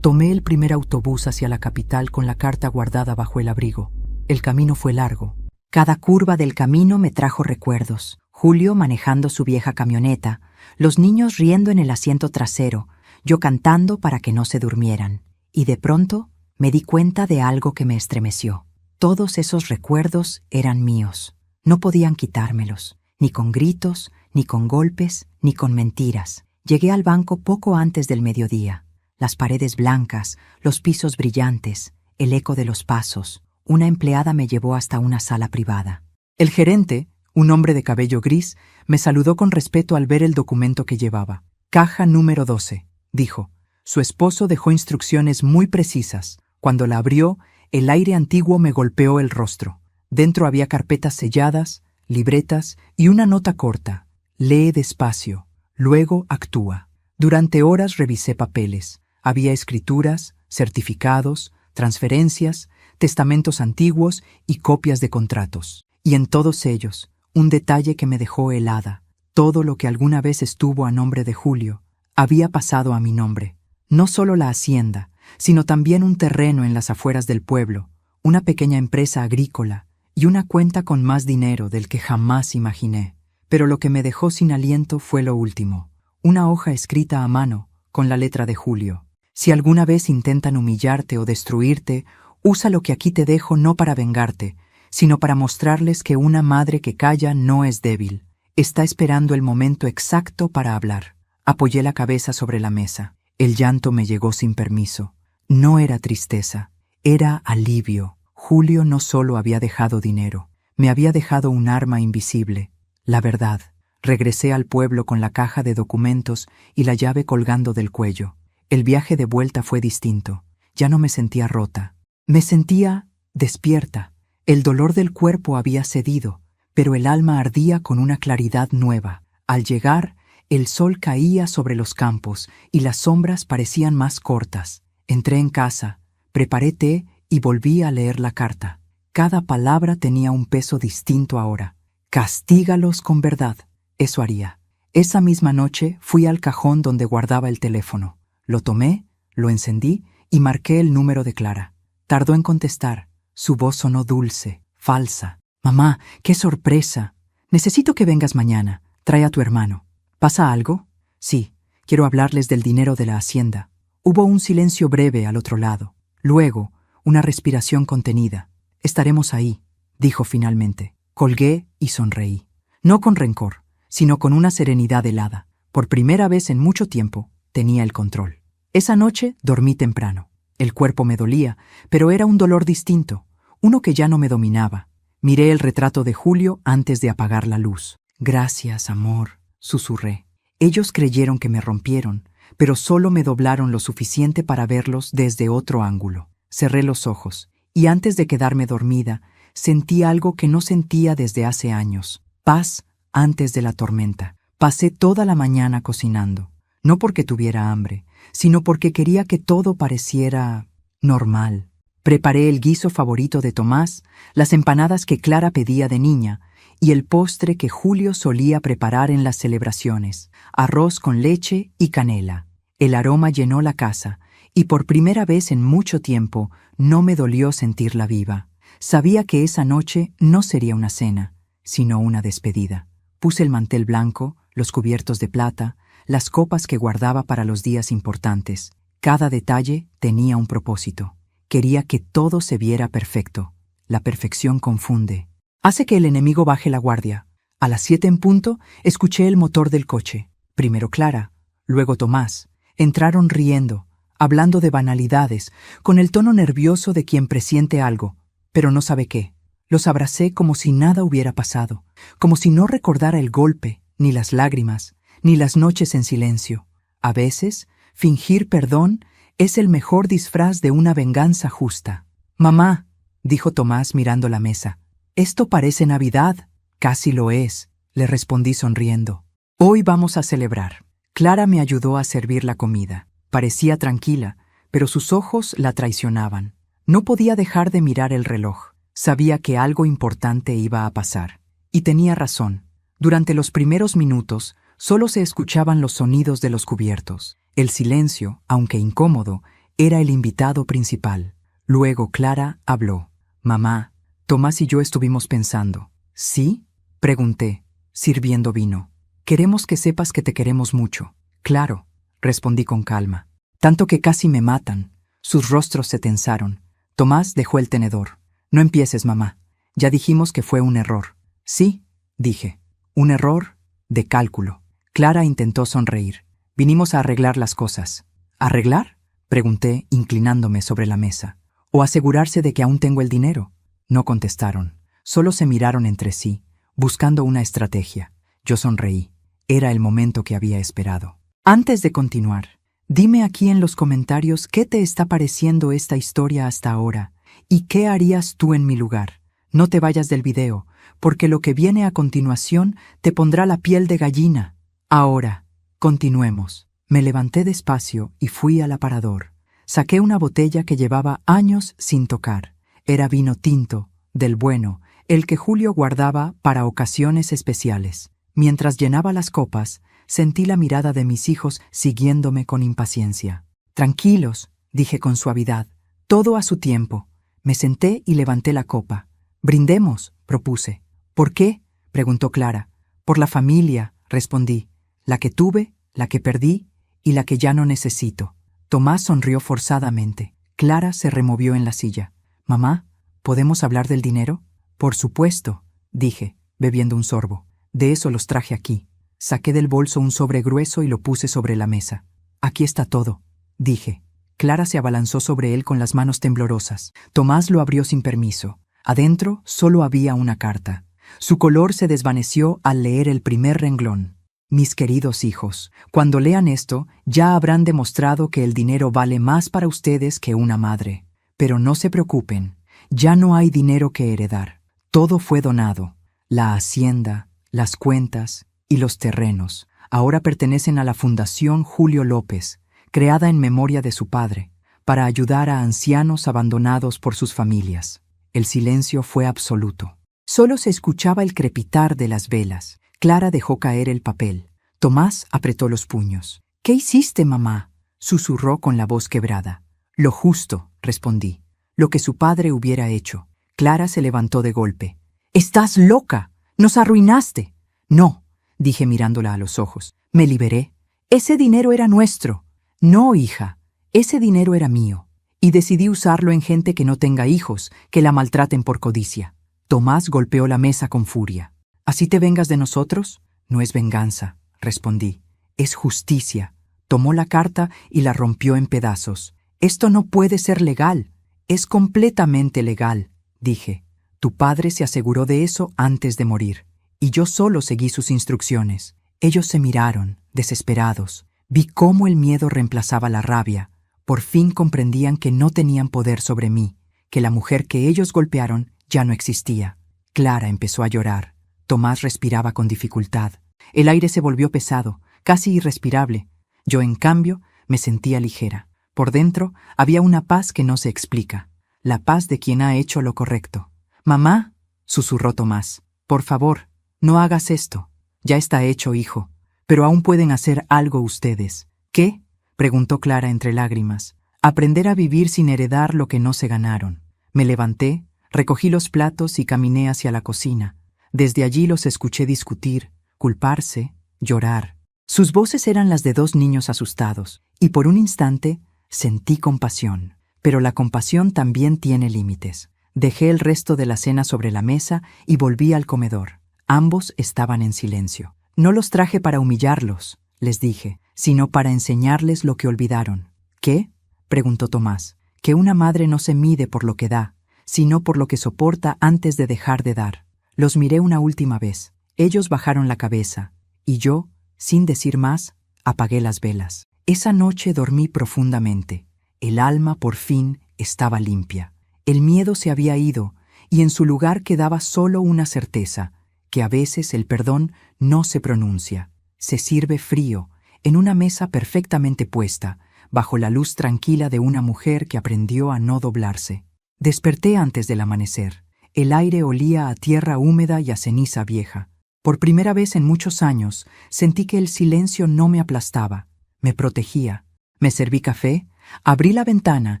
Tomé el primer autobús hacia la capital con la carta guardada bajo el abrigo. El camino fue largo. Cada curva del camino me trajo recuerdos. Julio manejando su vieja camioneta, los niños riendo en el asiento trasero, yo cantando para que no se durmieran. Y de pronto me di cuenta de algo que me estremeció. Todos esos recuerdos eran míos. No podían quitármelos, ni con gritos, ni con golpes, ni con mentiras. Llegué al banco poco antes del mediodía. Las paredes blancas, los pisos brillantes, el eco de los pasos. Una empleada me llevó hasta una sala privada. El gerente, un hombre de cabello gris, me saludó con respeto al ver el documento que llevaba. Caja número 12, dijo. Su esposo dejó instrucciones muy precisas. Cuando la abrió, el aire antiguo me golpeó el rostro. Dentro había carpetas selladas, libretas y una nota corta. Lee despacio, luego actúa. Durante horas revisé papeles. Había escrituras, certificados, transferencias, testamentos antiguos y copias de contratos. Y en todos ellos, un detalle que me dejó helada. Todo lo que alguna vez estuvo a nombre de Julio había pasado a mi nombre. No solo la hacienda, sino también un terreno en las afueras del pueblo, una pequeña empresa agrícola y una cuenta con más dinero del que jamás imaginé. Pero lo que me dejó sin aliento fue lo último, una hoja escrita a mano con la letra de Julio. Si alguna vez intentan humillarte o destruirte, usa lo que aquí te dejo no para vengarte, sino para mostrarles que una madre que calla no es débil. Está esperando el momento exacto para hablar. Apoyé la cabeza sobre la mesa. El llanto me llegó sin permiso. No era tristeza, era alivio. Julio no solo había dejado dinero, me había dejado un arma invisible, la verdad. Regresé al pueblo con la caja de documentos y la llave colgando del cuello. El viaje de vuelta fue distinto. Ya no me sentía rota. Me sentía despierta. El dolor del cuerpo había cedido, pero el alma ardía con una claridad nueva. Al llegar, el sol caía sobre los campos y las sombras parecían más cortas. Entré en casa, preparé té y volví a leer la carta. Cada palabra tenía un peso distinto ahora. Castígalos con verdad. Eso haría. Esa misma noche fui al cajón donde guardaba el teléfono. Lo tomé, lo encendí y marqué el número de Clara. Tardó en contestar. Su voz sonó dulce, falsa. «Mamá, qué sorpresa. Necesito que vengas mañana. Trae a tu hermano». «¿Pasa algo?» «Sí, quiero hablarles del dinero de la hacienda». Hubo un silencio breve al otro lado. Luego, una respiración contenida. «Estaremos ahí», dijo finalmente. Colgué y sonreí. No con rencor, sino con una serenidad helada. Por primera vez en mucho tiempo, tenía el control. Esa noche dormí temprano. El cuerpo me dolía, pero era un dolor distinto, uno que ya no me dominaba. Miré el retrato de Julio antes de apagar la luz. «Gracias, amor», susurré. Ellos creyeron que me rompieron, pero solo me doblaron lo suficiente para verlos desde otro ángulo. Cerré los ojos, y antes de quedarme dormida, sentí algo que no sentía desde hace años. Paz antes de la tormenta. Pasé toda la mañana cocinando, no porque tuviera hambre, sino porque quería que todo pareciera normal. Preparé el guiso favorito de Tomás, las empanadas que Clara pedía de niña, y el postre que Julio solía preparar en las celebraciones, arroz con leche y canela. El aroma llenó la casa, y por primera vez en mucho tiempo no me dolió sentirla viva. Sabía que esa noche no sería una cena, sino una despedida. Puse el mantel blanco, los cubiertos de plata, las copas que guardaba para los días importantes. Cada detalle tenía un propósito. Quería que todo se viera perfecto. La perfección confunde. Hace que el enemigo baje la guardia. A las 7 en punto, escuché el motor del coche. Primero Clara, luego Tomás. Entraron riendo, hablando de banalidades, con el tono nervioso de quien presiente algo, pero no sabe qué. Los abracé como si nada hubiera pasado, como si no recordara el golpe, ni las lágrimas, ni las noches en silencio. A veces, fingir perdón es el mejor disfraz de una venganza justa. «Mamá», dijo Tomás mirando la mesa, «esto parece Navidad». «Casi lo es», le respondí sonriendo. «Hoy vamos a celebrar». Clara me ayudó a servir la comida. Parecía tranquila, pero sus ojos la traicionaban. No podía dejar de mirar el reloj. Sabía que algo importante iba a pasar. Y tenía razón. Durante los primeros minutos, solo se escuchaban los sonidos de los cubiertos. El silencio, aunque incómodo, era el invitado principal. Luego Clara habló. «Mamá, Tomás y yo estuvimos pensando». «¿Sí?», pregunté, sirviendo vino. «Queremos que sepas que te queremos mucho». «Claro», respondí con calma. Tanto que casi me matan. Sus rostros se tensaron. Tomás dejó el tenedor. «No empieces, mamá. Ya dijimos que fue un error». «Sí», dije. «Un error de cálculo». Clara intentó sonreír. «Vinimos a arreglar las cosas». «¿Arreglar?», pregunté, inclinándome sobre la mesa. «¿O asegurarse de que aún tengo el dinero?». No contestaron. Solo se miraron entre sí, buscando una estrategia. Yo sonreí. Era el momento que había esperado. «Antes de continuar, dime aquí en los comentarios qué te está pareciendo esta historia hasta ahora y qué harías tú en mi lugar. No te vayas del video, porque lo que viene a continuación te pondrá la piel de gallina. Ahora, continuemos». Me levanté despacio y fui al aparador. Saqué una botella que llevaba años sin tocar. Era vino tinto, del bueno, el que Julio guardaba para ocasiones especiales. Mientras llenaba las copas, sentí la mirada de mis hijos siguiéndome con impaciencia. «Tranquilos», dije con suavidad, «todo a su tiempo». Me senté y levanté la copa. «Brindemos», propuse. «¿Por qué?», preguntó Clara. «Por la familia», respondí. «La que tuve, la que perdí y la que ya no necesito». Tomás sonrió forzadamente. Clara se removió en la silla. «Mamá, ¿podemos hablar del dinero?». «Por supuesto», dije, bebiendo un sorbo. «De eso los traje aquí». Saqué del bolso un sobre grueso y lo puse sobre la mesa. «Aquí está todo», dije. Clara se abalanzó sobre él con las manos temblorosas. Tomás lo abrió sin permiso. Adentro solo había una carta. Su color se desvaneció al leer el primer renglón. «Mis queridos hijos, cuando lean esto, ya habrán demostrado que el dinero vale más para ustedes que una madre. Pero no se preocupen, ya no hay dinero que heredar. Todo fue donado. La hacienda, las cuentas y los terrenos ahora pertenecen a la Fundación Julio López, creada en memoria de su padre, para ayudar a ancianos abandonados por sus familias». El silencio fue absoluto. Solo se escuchaba el crepitar de las velas. Clara dejó caer el papel. Tomás apretó los puños. «¿Qué hiciste, mamá?», susurró con la voz quebrada. «Lo justo», respondí. «Lo que su padre hubiera hecho». Clara se levantó de golpe. «¡Estás loca! ¡Nos arruinaste!». «No», dije mirándola a los ojos. «Me liberé. Ese dinero era nuestro». «No, hija. Ese dinero era mío. Y decidí usarlo en gente que no tenga hijos, que la maltraten por codicia». Tomás golpeó la mesa con furia. «¿Así te vengas de nosotros?». «No es venganza», respondí. «Es justicia». Tomó la carta y la rompió en pedazos. «Esto no puede ser legal». «Es completamente legal», dije. «Tu padre se aseguró de eso antes de morir. Y yo solo seguí sus instrucciones». Ellos se miraron, desesperados. Vi cómo el miedo reemplazaba la rabia. Por fin comprendían que no tenían poder sobre mí, que la mujer que ellos golpearon ya no existía. Clara empezó a llorar. Tomás respiraba con dificultad. El aire se volvió pesado, casi irrespirable. Yo, en cambio, me sentía ligera. Por dentro había una paz que no se explica, la paz de quien ha hecho lo correcto. «Mamá», susurró Tomás, «por favor, no hagas esto. Ya está hecho, hijo, pero aún pueden hacer algo ustedes». «¿Qué?», preguntó Clara entre lágrimas. «Aprender a vivir sin heredar lo que no se ganaron». Me levanté, recogí los platos y caminé hacia la cocina. Desde allí los escuché discutir, culparse, llorar. Sus voces eran las de dos niños asustados, y por un instante sentí compasión. Pero la compasión también tiene límites. Dejé el resto de la cena sobre la mesa y volví al comedor. Ambos estaban en silencio. No los traje para humillarlos, les dije, sino para enseñarles lo que olvidaron. ¿Qué? Preguntó Tomás. Que una madre no se mide por lo que da, sino por lo que soporta antes de dejar de dar. Los miré una última vez. Ellos bajaron la cabeza, y yo, sin decir más, apagué las velas. Esa noche dormí profundamente. El alma por fin estaba limpia. El miedo se había ido, y en su lugar quedaba solo una certeza, que a veces el perdón no se pronuncia. Se sirve frío, en una mesa perfectamente puesta, bajo la luz tranquila de una mujer que aprendió a no doblarse. Desperté antes del amanecer. El aire olía a tierra húmeda y a ceniza vieja. Por primera vez en muchos años, sentí que el silencio no me aplastaba, me protegía. Me serví café, abrí la ventana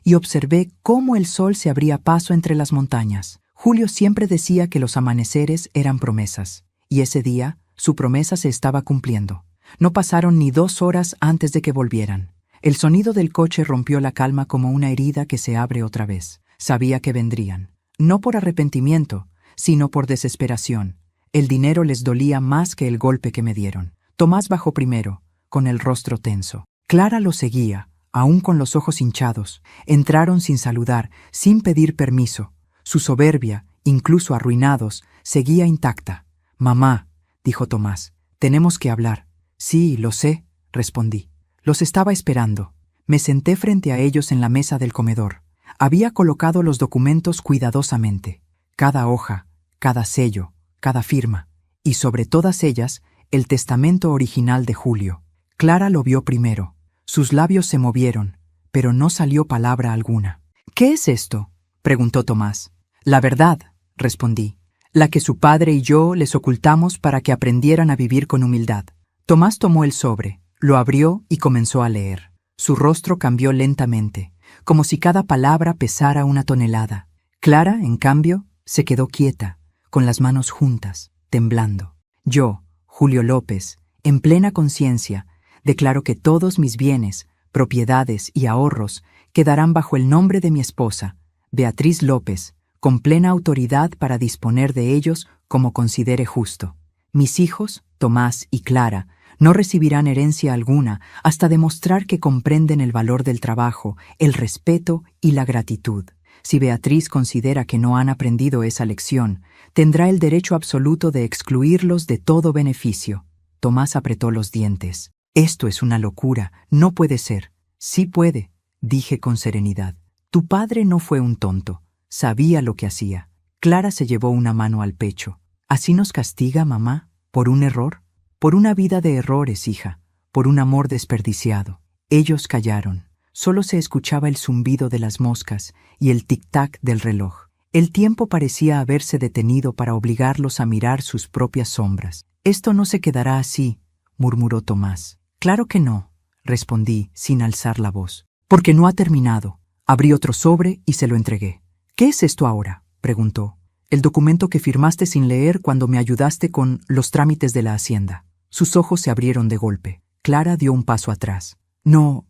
y observé cómo el sol se abría paso entre las montañas. Julio siempre decía que los amaneceres eran promesas, y ese día su promesa se estaba cumpliendo. No pasaron ni 2 horas antes de que volvieran. El sonido del coche rompió la calma como una herida que se abre otra vez. Sabía que vendrían, no por arrepentimiento, sino por desesperación. El dinero les dolía más que el golpe que me dieron. Tomás bajó primero, con el rostro tenso. Clara lo seguía, aún con los ojos hinchados. Entraron sin saludar, sin pedir permiso. Su soberbia, incluso arruinados, seguía intacta. «Mamá», dijo Tomás, «tenemos que hablar». «Sí, lo sé», respondí. Los estaba esperando. Me senté frente a ellos en la mesa del comedor. Había colocado los documentos cuidadosamente. Cada hoja, cada sello, cada firma. Y sobre todas ellas, el testamento original de Julio. Clara lo vio primero. Sus labios se movieron, pero no salió palabra alguna. «¿Qué es esto?», preguntó Tomás. «La verdad», respondí, «la que su padre y yo les ocultamos para que aprendieran a vivir con humildad». Tomás tomó el sobre, lo abrió y comenzó a leer. Su rostro cambió lentamente, como si cada palabra pesara una tonelada. Clara, en cambio, se quedó quieta, con las manos juntas, temblando. Yo, Julio López, en plena conciencia, declaro que todos mis bienes, propiedades y ahorros quedarán bajo el nombre de mi esposa, Beatriz López, con plena autoridad para disponer de ellos como considere justo. Mis hijos, Tomás y Clara, no recibirán herencia alguna hasta demostrar que comprenden el valor del trabajo, el respeto y la gratitud. Si Beatriz considera que no han aprendido esa lección, tendrá el derecho absoluto de excluirlos de todo beneficio. Tomás apretó los dientes. «Esto es una locura, no puede ser». «Sí puede», dije con serenidad. «Tu padre no fue un tonto, sabía lo que hacía». Clara se llevó una mano al pecho. «¿Así nos castiga, mamá? ¿Por un error?» «Por una vida de errores, hija, por un amor desperdiciado». Ellos callaron. Solo se escuchaba el zumbido de las moscas y el tic-tac del reloj. El tiempo parecía haberse detenido para obligarlos a mirar sus propias sombras. «Esto no se quedará así», murmuró Tomás. «Claro que no», respondí sin alzar la voz. «Porque no ha terminado». Abrí otro sobre y se lo entregué. «¿Qué es esto ahora?», preguntó. «El documento que firmaste sin leer cuando me ayudaste con los trámites de la hacienda». Sus ojos se abrieron de golpe. Clara dio un paso atrás. «No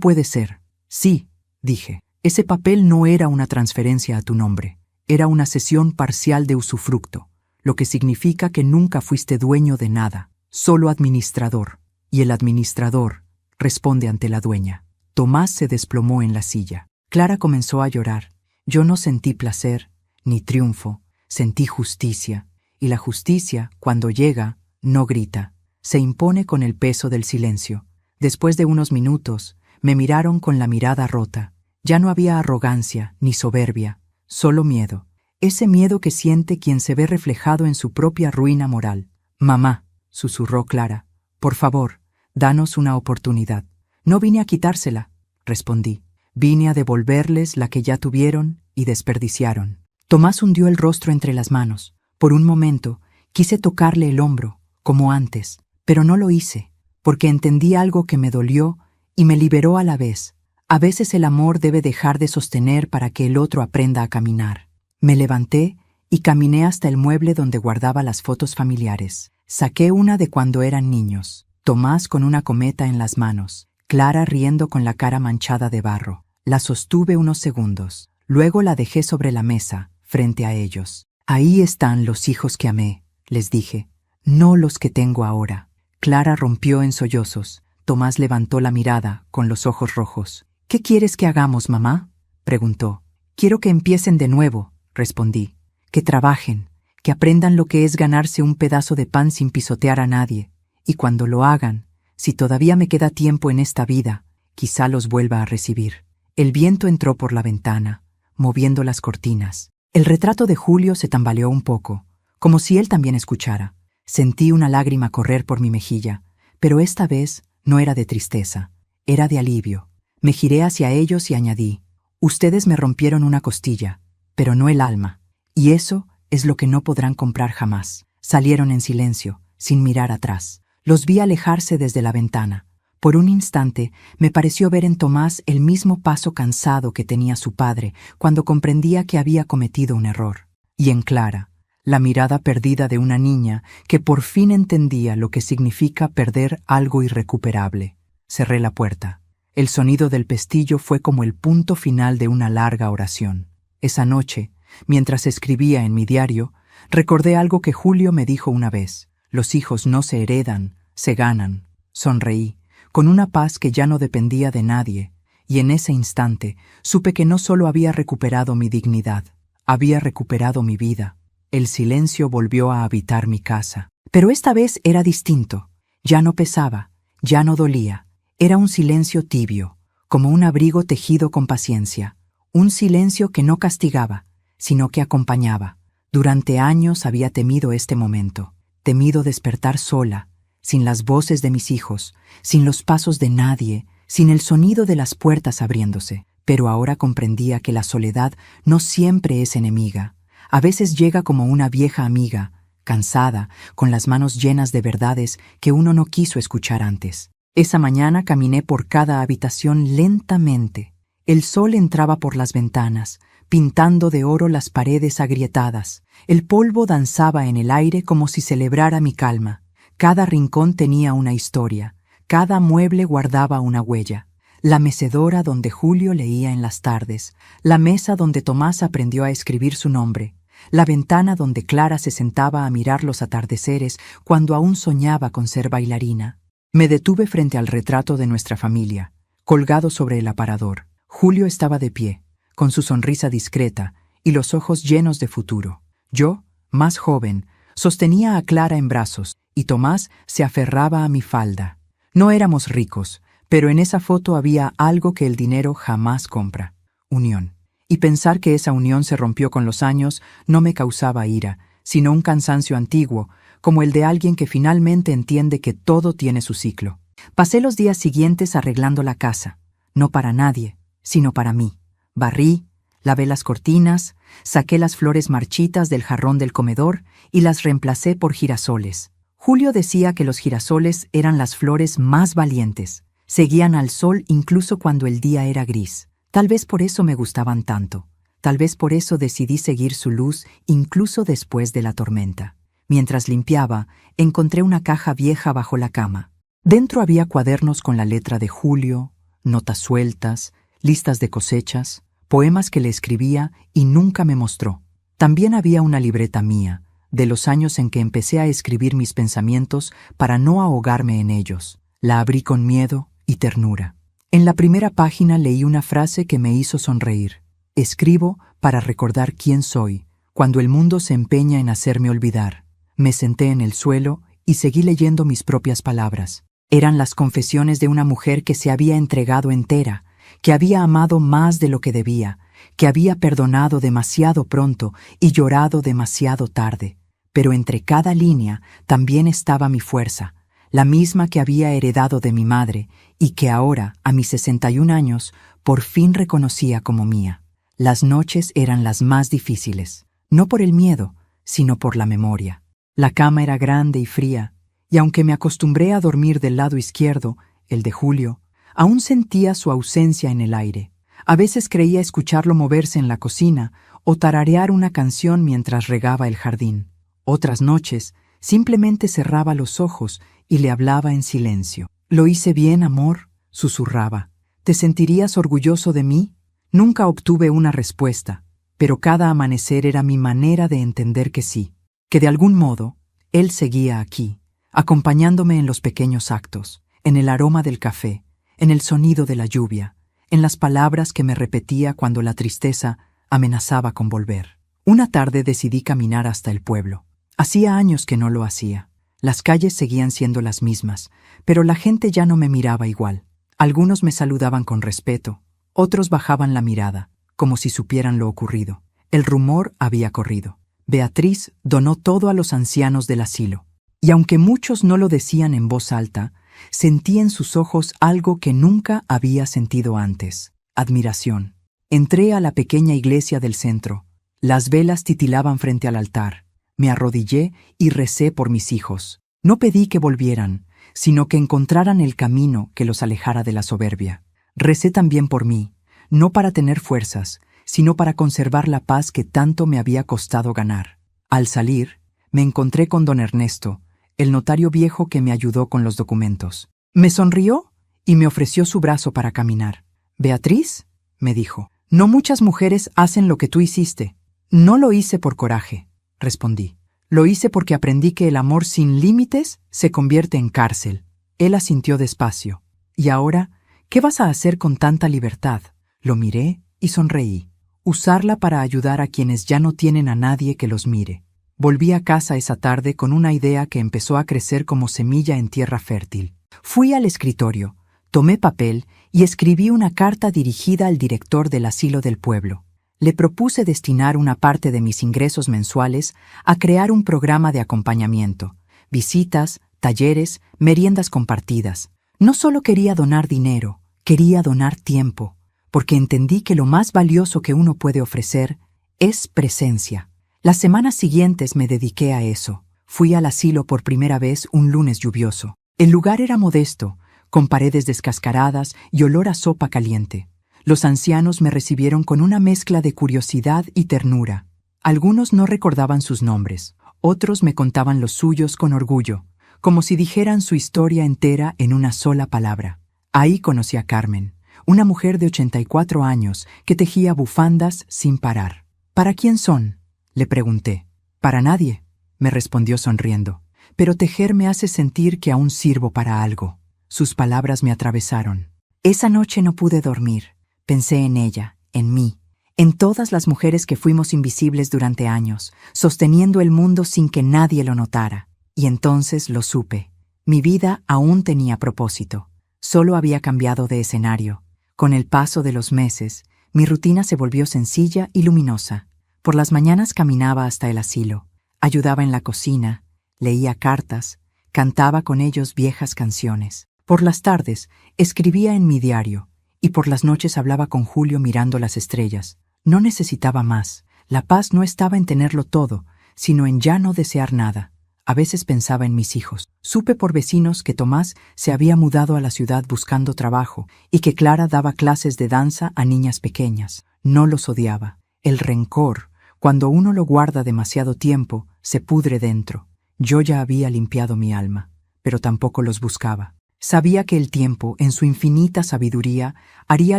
puede ser». «Sí», dije. «Ese papel no era una transferencia a tu nombre. Era una cesión parcial de usufructo, lo que significa que nunca fuiste dueño de nada, solo administrador. Y el administrador responde ante la dueña». Tomás se desplomó en la silla. Clara comenzó a llorar. Yo no sentí placer, ni triunfo, sentí justicia. Y la justicia, cuando llega, no grita. Se impone con el peso del silencio. Después de unos minutos, me miraron con la mirada rota. Ya no había arrogancia ni soberbia, solo miedo. Ese miedo que siente quien se ve reflejado en su propia ruina moral. «Mamá», susurró Clara, «por favor, danos una oportunidad». «No vine a quitársela», respondí. «Vine a devolverles la que ya tuvieron y desperdiciaron». Tomás hundió el rostro entre las manos. Por un momento, quise tocarle el hombro, como antes, pero no lo hice, porque entendí algo que me dolió y me liberó a la vez. A veces el amor debe dejar de sostener para que el otro aprenda a caminar. Me levanté y caminé hasta el mueble donde guardaba las fotos familiares. Saqué una de cuando eran niños. Tomás con una cometa en las manos, Clara riendo con la cara manchada de barro. La sostuve unos segundos. Luego la dejé sobre la mesa, frente a ellos. Ahí están los hijos que amé, les dije, no los que tengo ahora. Clara rompió en sollozos. Tomás levantó la mirada, con los ojos rojos. ¿Qué quieres que hagamos, mamá?, preguntó. Quiero que empiecen de nuevo, respondí. Que trabajen, que aprendan lo que es ganarse un pedazo de pan sin pisotear a nadie. Y cuando lo hagan, si todavía me queda tiempo en esta vida, quizá los vuelva a recibir. El viento entró por la ventana, moviendo las cortinas. El retrato de Julio se tambaleó un poco, como si él también escuchara. Sentí una lágrima correr por mi mejilla, pero esta vez no era de tristeza, era de alivio. Me giré hacia ellos y añadí, ustedes me rompieron una costilla, pero no el alma, y eso es lo que no podrán comprar jamás. Salieron en silencio, sin mirar atrás. Los vi alejarse desde la ventana. Por un instante me pareció ver en Tomás el mismo paso cansado que tenía su padre cuando comprendía que había cometido un error. Y en Clara, la mirada perdida de una niña que por fin entendía lo que significa perder algo irrecuperable. Cerré la puerta. El sonido del pestillo fue como el punto final de una larga oración. Esa noche, mientras escribía en mi diario, recordé algo que Julio me dijo una vez. Los hijos no se heredan, se ganan. Sonreí, con una paz que ya no dependía de nadie, y en ese instante supe que no solo había recuperado mi dignidad, había recuperado mi vida. El silencio volvió a habitar mi casa. Pero esta vez era distinto. Ya no pesaba, ya no dolía. Era un silencio tibio, como un abrigo tejido con paciencia. Un silencio que no castigaba, sino que acompañaba. Durante años había temido este momento. Temido despertar sola, sin las voces de mis hijos, sin los pasos de nadie, sin el sonido de las puertas abriéndose. Pero ahora comprendía que la soledad no siempre es enemiga. A veces llega como una vieja amiga, cansada, con las manos llenas de verdades que uno no quiso escuchar antes. Esa mañana caminé por cada habitación lentamente. El sol entraba por las ventanas, pintando de oro las paredes agrietadas. El polvo danzaba en el aire como si celebrara mi calma. Cada rincón tenía una historia, cada mueble guardaba una huella. La mecedora donde Julio leía en las tardes, la mesa donde Tomás aprendió a escribir su nombre, la ventana donde Clara se sentaba a mirar los atardeceres cuando aún soñaba con ser bailarina. Me detuve frente al retrato de nuestra familia, colgado sobre el aparador. Julio estaba de pie, con su sonrisa discreta y los ojos llenos de futuro. Yo, más joven, sostenía a Clara en brazos y Tomás se aferraba a mi falda. No éramos ricos, pero en esa foto había algo que el dinero jamás compra: unión. Y pensar que esa unión se rompió con los años no me causaba ira, sino un cansancio antiguo, como el de alguien que finalmente entiende que todo tiene su ciclo. Pasé los días siguientes arreglando la casa, no para nadie, sino para mí. Barrí, lavé las cortinas, saqué las flores marchitas del jarrón del comedor y las reemplacé por girasoles. Julio decía que los girasoles eran las flores más valientes. Seguían al sol incluso cuando el día era gris. Tal vez por eso me gustaban tanto. Tal vez por eso decidí seguir su luz incluso después de la tormenta. Mientras limpiaba, encontré una caja vieja bajo la cama. Dentro había cuadernos con la letra de Julio, notas sueltas, listas de cosechas, poemas que le escribía y nunca me mostró. También había una libreta mía, de los años en que empecé a escribir mis pensamientos para no ahogarme en ellos. La abrí con miedo y ternura. En la primera página leí una frase que me hizo sonreír. Escribo para recordar quién soy, cuando el mundo se empeña en hacerme olvidar. Me senté en el suelo y seguí leyendo mis propias palabras. Eran las confesiones de una mujer que se había entregado entera, que había amado más de lo que debía, que había perdonado demasiado pronto y llorado demasiado tarde. Pero entre cada línea también estaba mi fuerza, la misma que había heredado de mi madre y que ahora, a mis 61 años, por fin reconocía como mía. Las noches eran las más difíciles, no por el miedo, sino por la memoria. La cama era grande y fría, y aunque me acostumbré a dormir del lado izquierdo, el de Julio, aún sentía su ausencia en el aire. A veces creía escucharlo moverse en la cocina o tararear una canción mientras regaba el jardín. Otras noches Simplemente cerraba los ojos y le hablaba en silencio. «Lo hice bien, amor», susurraba. «¿Te sentirías orgulloso de mí?» Nunca obtuve una respuesta, pero cada amanecer era mi manera de entender que sí, que de algún modo él seguía aquí, acompañándome en los pequeños actos, en el aroma del café, en el sonido de la lluvia, en las palabras que me repetía cuando la tristeza amenazaba con volver. Una tarde decidí caminar hasta el pueblo. Hacía años que no lo hacía. Las calles seguían siendo las mismas, pero la gente ya no me miraba igual. Algunos me saludaban con respeto, otros bajaban la mirada, como si supieran lo ocurrido. El rumor había corrido. Beatriz donó todo a los ancianos del asilo. Y aunque muchos no lo decían en voz alta, sentí en sus ojos algo que nunca había sentido antes: admiración. Entré a la pequeña iglesia del centro. Las velas titilaban frente al altar. Me arrodillé y recé por mis hijos. No pedí que volvieran, sino que encontraran el camino que los alejara de la soberbia. Recé también por mí, no para tener fuerzas, sino para conservar la paz que tanto me había costado ganar. Al salir, me encontré con don Ernesto, el notario viejo que me ayudó con los documentos. Me sonrió y me ofreció su brazo para caminar. «Beatriz», me dijo, «no muchas mujeres hacen lo que tú hiciste». «No lo hice por coraje», respondí. «Lo hice porque aprendí que el amor sin límites se convierte en cárcel». Él asintió despacio. «¿Y ahora qué vas a hacer con tanta libertad?». Lo miré y sonreí. «Usarla para ayudar a quienes ya no tienen a nadie que los mire». Volví a casa esa tarde con una idea que empezó a crecer como semilla en tierra fértil. Fui al escritorio, tomé papel y escribí una carta dirigida al director del asilo del pueblo. Le propuse destinar una parte de mis ingresos mensuales a crear un programa de acompañamiento, visitas, talleres, meriendas compartidas. No solo quería donar dinero, quería donar tiempo, porque entendí que lo más valioso que uno puede ofrecer es presencia. Las semanas siguientes me dediqué a eso. Fui al asilo por primera vez un lunes lluvioso. El lugar era modesto, con paredes descascaradas y olor a sopa caliente. Los ancianos me recibieron con una mezcla de curiosidad y ternura. Algunos no recordaban sus nombres, otros me contaban los suyos con orgullo, como si dijeran su historia entera en una sola palabra. Ahí conocí a Carmen, una mujer de 84 años que tejía bufandas sin parar. «¿Para quién son?», le pregunté. «Para nadie», me respondió sonriendo, «pero tejer me hace sentir que aún sirvo para algo». Sus palabras me atravesaron. Esa noche no pude dormir. Pensé en ella, en mí, en todas las mujeres que fuimos invisibles durante años, sosteniendo el mundo sin que nadie lo notara. Y entonces lo supe. Mi vida aún tenía propósito. Solo había cambiado de escenario. Con el paso de los meses, mi rutina se volvió sencilla y luminosa. Por las mañanas caminaba hasta el asilo, ayudaba en la cocina, leía cartas, cantaba con ellos viejas canciones. Por las tardes, escribía en mi diario, y por las noches hablaba con Julio mirando las estrellas. No necesitaba más. La paz no estaba en tenerlo todo, sino en ya no desear nada. A veces pensaba en mis hijos. Supe por vecinos que Tomás se había mudado a la ciudad buscando trabajo y que Clara daba clases de danza a niñas pequeñas. No los odiaba. El rencor, cuando uno lo guarda demasiado tiempo, se pudre dentro. Yo ya había limpiado mi alma, pero tampoco los buscaba. Sabía que el tiempo, en su infinita sabiduría, haría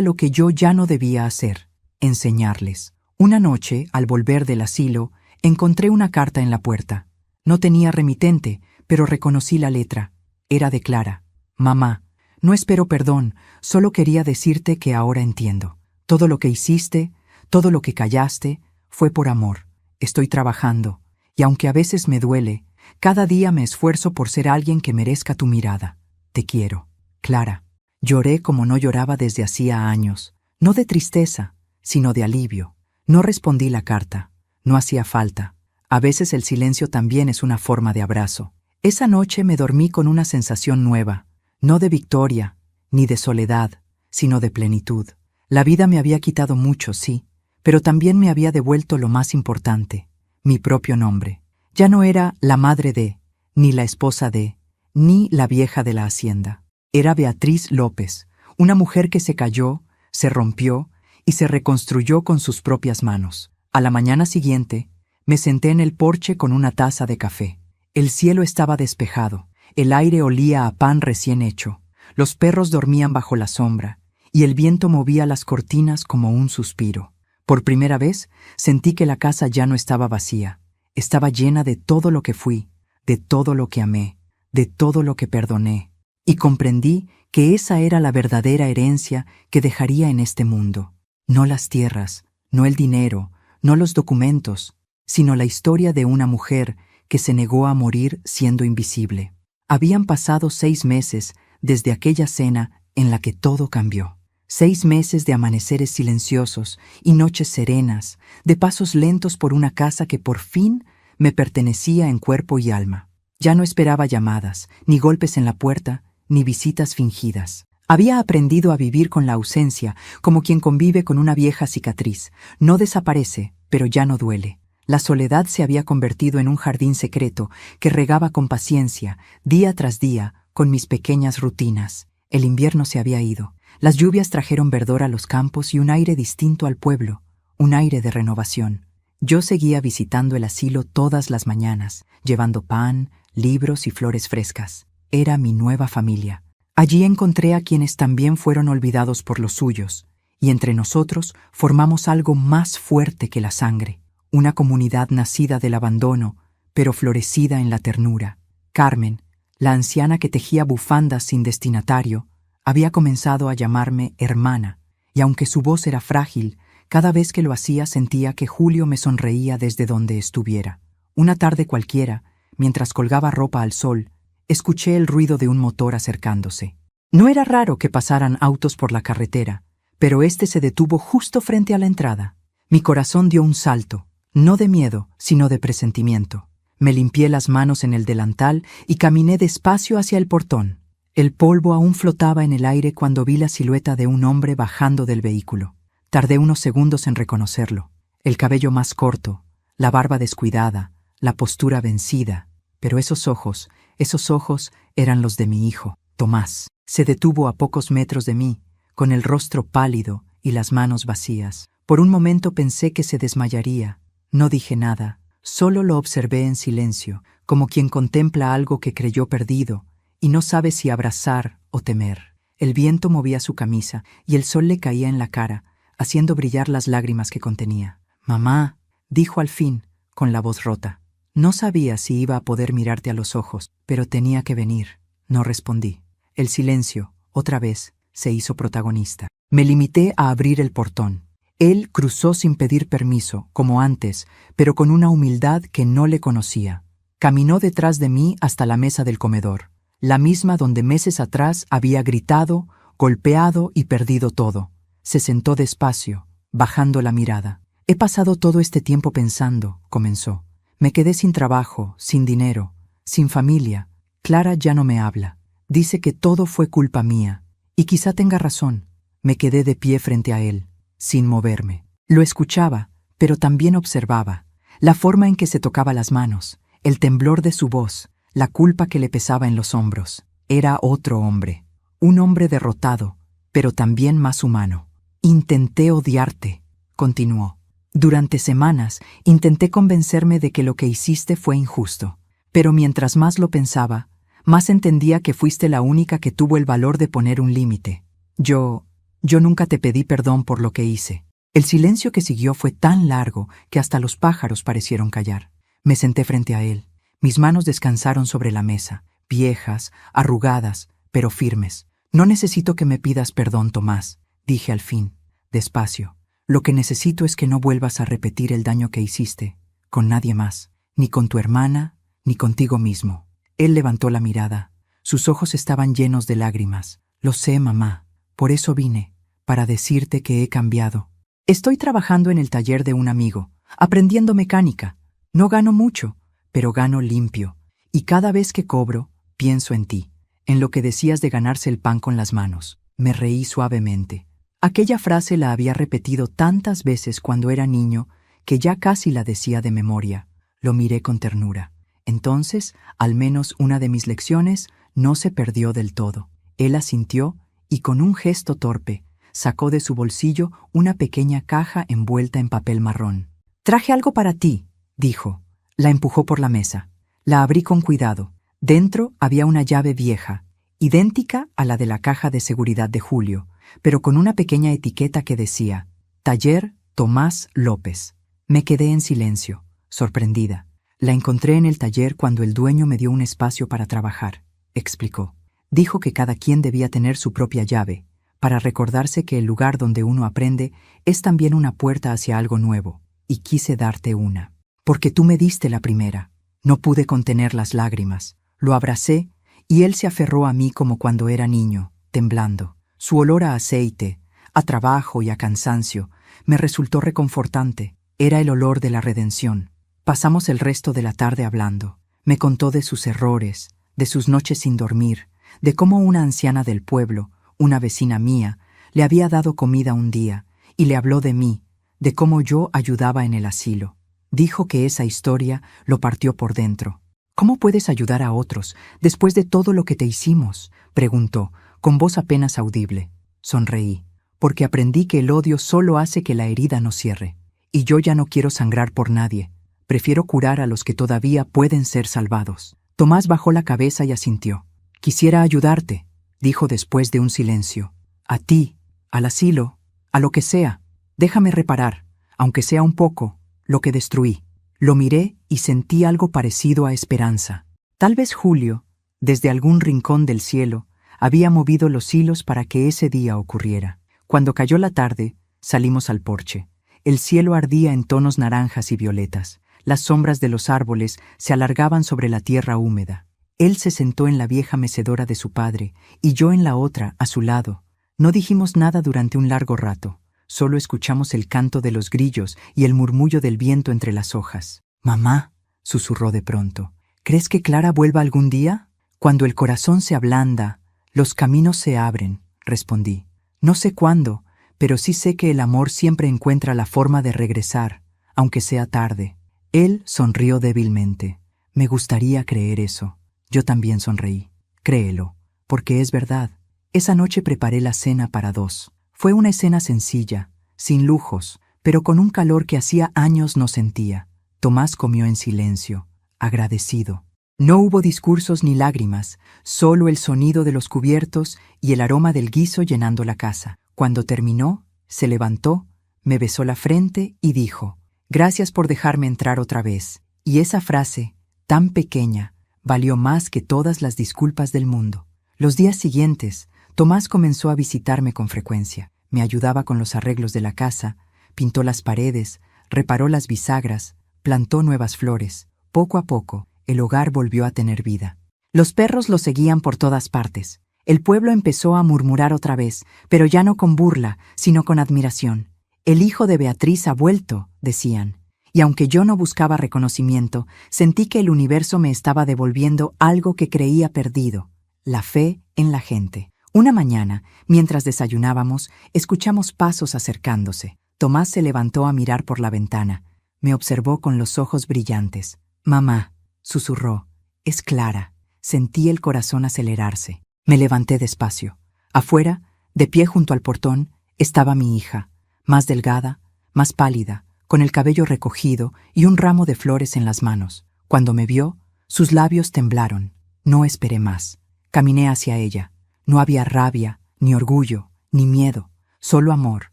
lo que yo ya no debía hacer: enseñarles. Una noche, al volver del asilo, encontré una carta en la puerta. No tenía remitente, pero reconocí la letra. Era de Clara. «Mamá, no espero perdón, solo quería decirte que ahora entiendo. Todo lo que hiciste, todo lo que callaste, fue por amor. Estoy trabajando, y aunque a veces me duele, cada día me esfuerzo por ser alguien que merezca tu mirada. Te quiero, Clara». Lloré como no lloraba desde hacía años, no de tristeza, sino de alivio. No respondí la carta, no hacía falta. A veces el silencio también es una forma de abrazo. Esa noche me dormí con una sensación nueva, no de victoria, ni de soledad, sino de plenitud. La vida me había quitado mucho, sí, pero también me había devuelto lo más importante, mi propio nombre. Ya no era la madre de, ni la esposa de, ni la vieja de la hacienda. Era Beatriz López, una mujer que se cayó, se rompió y se reconstruyó con sus propias manos. A la mañana siguiente, me senté en el porche con una taza de café. El cielo estaba despejado, el aire olía a pan recién hecho, los perros dormían bajo la sombra, y el viento movía las cortinas como un suspiro. Por primera vez sentí que la casa ya no estaba vacía, estaba llena de todo lo que fui, de todo lo que amé, de todo lo que perdoné, y comprendí que esa era la verdadera herencia que dejaría en este mundo. No las tierras, no el dinero, no los documentos, sino la historia de una mujer que se negó a morir siendo invisible. Habían pasado 6 meses desde aquella cena en la que todo cambió. 6 meses de amaneceres silenciosos y noches serenas, de pasos lentos por una casa que por fin me pertenecía en cuerpo y alma. Ya no esperaba llamadas, ni golpes en la puerta, ni visitas fingidas. Había aprendido a vivir con la ausencia, como quien convive con una vieja cicatriz. No desaparece, pero ya no duele. La soledad se había convertido en un jardín secreto que regaba con paciencia, día tras día, con mis pequeñas rutinas. El invierno se había ido. Las lluvias trajeron verdor a los campos y un aire distinto al pueblo, un aire de renovación. Yo seguía visitando el asilo todas las mañanas, llevando pan, libros y flores frescas. Era mi nueva familia. Allí encontré a quienes también fueron olvidados por los suyos, y entre nosotros formamos algo más fuerte que la sangre, una comunidad nacida del abandono, pero florecida en la ternura. Carmen, la anciana que tejía bufandas sin destinatario, había comenzado a llamarme hermana, y aunque su voz era frágil, cada vez que lo hacía sentía que Julio me sonreía desde donde estuviera. Una tarde cualquiera, mientras colgaba ropa al sol, escuché el ruido de un motor acercándose. No era raro que pasaran autos por la carretera, pero este se detuvo justo frente a la entrada. Mi corazón dio un salto, no de miedo, sino de presentimiento. Me limpié las manos en el delantal y caminé despacio hacia el portón. El polvo aún flotaba en el aire cuando vi la silueta de un hombre bajando del vehículo. Tardé unos segundos en reconocerlo. El cabello más corto, la barba descuidada, la postura vencida, pero esos ojos eran los de mi hijo, Tomás. Se detuvo a pocos metros de mí, con el rostro pálido y las manos vacías. Por un momento pensé que se desmayaría. No dije nada, solo lo observé en silencio, como quien contempla algo que creyó perdido y no sabe si abrazar o temer. El viento movía su camisa y el sol le caía en la cara, haciendo brillar las lágrimas que contenía. «Mamá», dijo al fin, con la voz rota. «No sabía si iba a poder mirarte a los ojos, pero tenía que venir». No respondí. El silencio, otra vez, se hizo protagonista. Me limité a abrir el portón. Él cruzó sin pedir permiso, como antes, pero con una humildad que no le conocía. Caminó detrás de mí hasta la mesa del comedor, la misma donde meses atrás había gritado, golpeado y perdido todo. Se sentó despacio, bajando la mirada. «He pasado todo este tiempo pensando», comenzó. «Me quedé sin trabajo, sin dinero, sin familia. Clara ya no me habla. Dice que todo fue culpa mía. Y quizá tenga razón». Me quedé de pie frente a él, sin moverme. Lo escuchaba, pero también observaba. La forma en que se tocaba las manos, el temblor de su voz, la culpa que le pesaba en los hombros. Era otro hombre. Un hombre derrotado, pero también más humano. «Intenté odiarte», continuó. «Durante semanas intenté convencerme de que lo que hiciste fue injusto. Pero mientras más lo pensaba, más entendía que fuiste la única que tuvo el valor de poner un límite. Yo nunca te pedí perdón por lo que hice». El silencio que siguió fue tan largo que hasta los pájaros parecieron callar. Me senté frente a él. Mis manos descansaron sobre la mesa, viejas, arrugadas, pero firmes. «No necesito que me pidas perdón, Tomás», dije al fin, despacio. «Lo que necesito es que no vuelvas a repetir el daño que hiciste, con nadie más, ni con tu hermana, ni contigo mismo». Él levantó la mirada. Sus ojos estaban llenos de lágrimas. «Lo sé, mamá. Por eso vine, para decirte que he cambiado. Estoy trabajando en el taller de un amigo, aprendiendo mecánica. No gano mucho, pero gano limpio. Y cada vez que cobro, pienso en ti, en lo que decías de ganarse el pan con las manos». Me reí suavemente. Aquella frase la había repetido tantas veces cuando era niño que ya casi la decía de memoria. Lo miré con ternura. Entonces, al menos una de mis lecciones no se perdió del todo. Él asintió y con un gesto torpe sacó de su bolsillo una pequeña caja envuelta en papel marrón. «Traje algo para ti», dijo. La empujó por la mesa. La abrí con cuidado. Dentro había una llave vieja, idéntica a la de la caja de seguridad de Julio, pero con una pequeña etiqueta que decía Taller Tomás López. Me quedé en silencio, sorprendida. La encontré en el taller cuando el dueño me dio un espacio para trabajar, explicó. Dijo que cada quien debía tener su propia llave, para recordarse que el lugar donde uno aprende es también una puerta hacia algo nuevo, y quise darte una. Porque tú me diste la primera. No pude contener las lágrimas. Lo abracé y él se aferró a mí como cuando era niño, temblando. Su olor a aceite, a trabajo y a cansancio, me resultó reconfortante. Era el olor de la redención. Pasamos el resto de la tarde hablando. Me contó de sus errores, de sus noches sin dormir, de cómo una anciana del pueblo, una vecina mía, le había dado comida un día, y le habló de mí, de cómo yo ayudaba en el asilo. Dijo que esa historia lo partió por dentro. ¿Cómo puedes ayudar a otros después de todo lo que te hicimos?, preguntó, con voz apenas audible. Sonreí, porque aprendí que el odio solo hace que la herida no cierre. Y yo ya no quiero sangrar por nadie. Prefiero curar a los que todavía pueden ser salvados. Tomás bajó la cabeza y asintió. Quisiera ayudarte, dijo después de un silencio. A ti, al asilo, a lo que sea. Déjame reparar, aunque sea un poco, lo que destruí. Lo miré y sentí algo parecido a esperanza. Tal vez Julio, desde algún rincón del cielo, había movido los hilos para que ese día ocurriera. Cuando cayó la tarde, salimos al porche. El cielo ardía en tonos naranjas y violetas. Las sombras de los árboles se alargaban sobre la tierra húmeda. Él se sentó en la vieja mecedora de su padre y yo en la otra, a su lado. No dijimos nada durante un largo rato. Solo escuchamos el canto de los grillos y el murmullo del viento entre las hojas. «Mamá», susurró de pronto, «¿crees que Clara vuelva algún día?» «Cuando el corazón se ablanda, los caminos se abren», respondí. «No sé cuándo, pero sí sé que el amor siempre encuentra la forma de regresar, aunque sea tarde». Él sonrió débilmente. «Me gustaría creer eso». Yo también sonreí. «Créelo, porque es verdad. Esa noche preparé la cena para 2. Fue una escena sencilla, sin lujos, pero con un calor que hacía años no sentía. Tomás comió en silencio, agradecido. No hubo discursos ni lágrimas, solo el sonido de los cubiertos y el aroma del guiso llenando la casa. Cuando terminó, se levantó, me besó la frente y dijo, «Gracias por dejarme entrar otra vez». Y esa frase, tan pequeña, valió más que todas las disculpas del mundo. Los días siguientes, Tomás comenzó a visitarme con frecuencia. Me ayudaba con los arreglos de la casa, pintó las paredes, reparó las bisagras, plantó nuevas flores. Poco a poco, el hogar volvió a tener vida. Los perros lo seguían por todas partes. El pueblo empezó a murmurar otra vez, pero ya no con burla, sino con admiración. «El hijo de Beatriz ha vuelto», decían. Y aunque yo no buscaba reconocimiento, sentí que el universo me estaba devolviendo algo que creía perdido: la fe en la gente. Una mañana, mientras desayunábamos, escuchamos pasos acercándose. Tomás se levantó a mirar por la ventana. Me observó con los ojos brillantes. «Mamá», susurró, «es Clara». Sentí el corazón acelerarse. Me levanté despacio. Afuera, de pie junto al portón, estaba mi hija, más delgada, más pálida, con el cabello recogido y un ramo de flores en las manos. Cuando me vio, sus labios temblaron. No esperé más. Caminé hacia ella. No había rabia, ni orgullo, ni miedo, solo amor.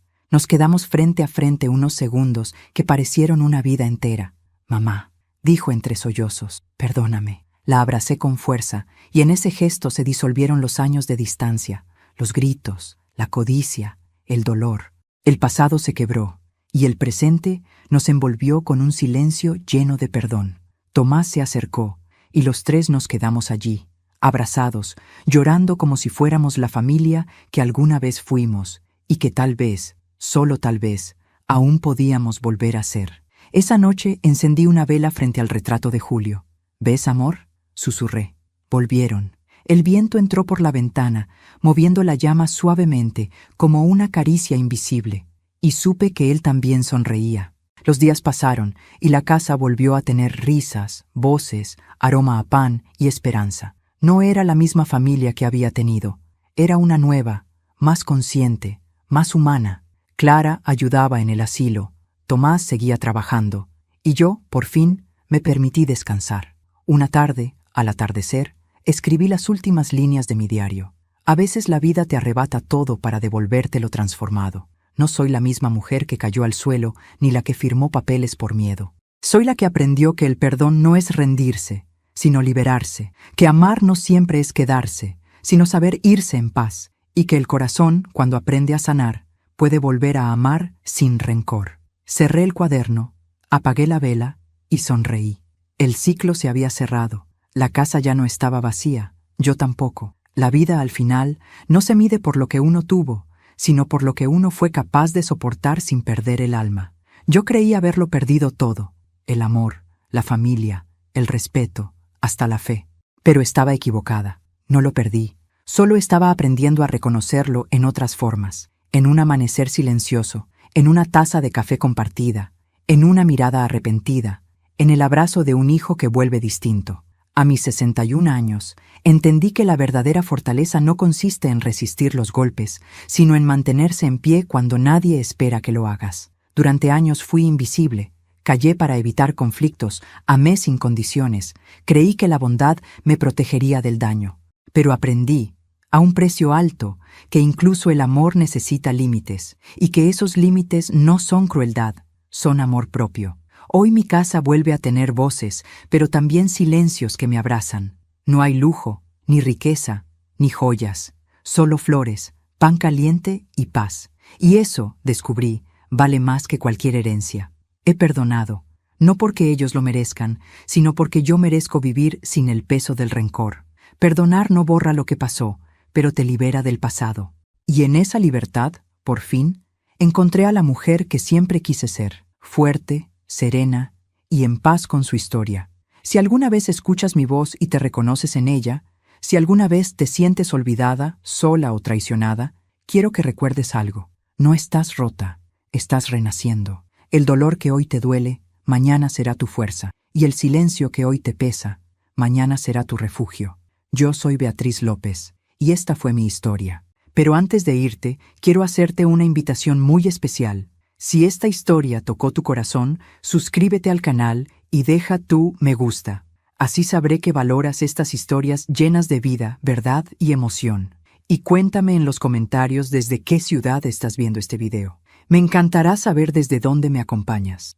Nos quedamos frente a frente unos segundos que parecieron una vida entera. «Mamá», dijo entre sollozos, «perdóname». La abracé con fuerza, y en ese gesto se disolvieron los años de distancia, los gritos, la codicia, el dolor. El pasado se quebró, y el presente nos envolvió con un silencio lleno de perdón. Tomás se acercó, y los tres nos quedamos allí, abrazados, llorando como si fuéramos la familia que alguna vez fuimos y que tal vez, solo tal vez, aún podíamos volver a ser. Esa noche encendí una vela frente al retrato de Julio. «¿Ves, amor?», susurré. Volvieron. El viento entró por la ventana, moviendo la llama suavemente, como una caricia invisible, y supe que él también sonreía. Los días pasaron y la casa volvió a tener risas, voces, aroma a pan y esperanza. No era la misma familia que había tenido. Era una nueva, más consciente, más humana. Clara ayudaba en el asilo, Tomás seguía trabajando, y yo, por fin, me permití descansar. Una tarde, al atardecer, escribí las últimas líneas de mi diario. A veces la vida te arrebata todo para devolvértelo transformado. No soy la misma mujer que cayó al suelo, ni la que firmó papeles por miedo. Soy la que aprendió que el perdón no es rendirse, sino liberarse, que amar no siempre es quedarse, sino saber irse en paz, y que el corazón, cuando aprende a sanar, puede volver a amar sin rencor. Cerré el cuaderno, apagué la vela y sonreí. El ciclo se había cerrado, la casa ya no estaba vacía, yo tampoco. La vida al final no se mide por lo que uno tuvo, sino por lo que uno fue capaz de soportar sin perder el alma. Yo creí haberlo perdido todo, el amor, la familia, el respeto, hasta la fe. Pero estaba equivocada, no lo perdí, solo estaba aprendiendo a reconocerlo en otras formas, en un amanecer silencioso, en una taza de café compartida, en una mirada arrepentida, en el abrazo de un hijo que vuelve distinto. A mis 61 años, entendí que la verdadera fortaleza no consiste en resistir los golpes, sino en mantenerse en pie cuando nadie espera que lo hagas. Durante años fui invisible, callé para evitar conflictos, amé sin condiciones, creí que la bondad me protegería del daño. Pero aprendí, a un precio alto, que incluso el amor necesita límites, y que esos límites no son crueldad, son amor propio. Hoy mi casa vuelve a tener voces, pero también silencios que me abrazan. No hay lujo, ni riqueza, ni joyas, solo flores, pan caliente y paz. Y eso, descubrí, vale más que cualquier herencia. He perdonado, no porque ellos lo merezcan, sino porque yo merezco vivir sin el peso del rencor. Perdonar no borra lo que pasó, pero te libera del pasado. Y en esa libertad, por fin, encontré a la mujer que siempre quise ser, fuerte, serena y en paz con su historia. Si alguna vez escuchas mi voz y te reconoces en ella, si alguna vez te sientes olvidada, sola o traicionada, quiero que recuerdes algo. No estás rota, estás renaciendo. El dolor que hoy te duele, mañana será tu fuerza, y el silencio que hoy te pesa, mañana será tu refugio. Yo soy Beatriz López, y esta fue mi historia. Pero antes de irte, quiero hacerte una invitación muy especial. Si esta historia tocó tu corazón, suscríbete al canal y deja tu me gusta. Así sabré que valoras estas historias llenas de vida, verdad y emoción. Y cuéntame en los comentarios desde qué ciudad estás viendo este video. Me encantará saber desde dónde me acompañas.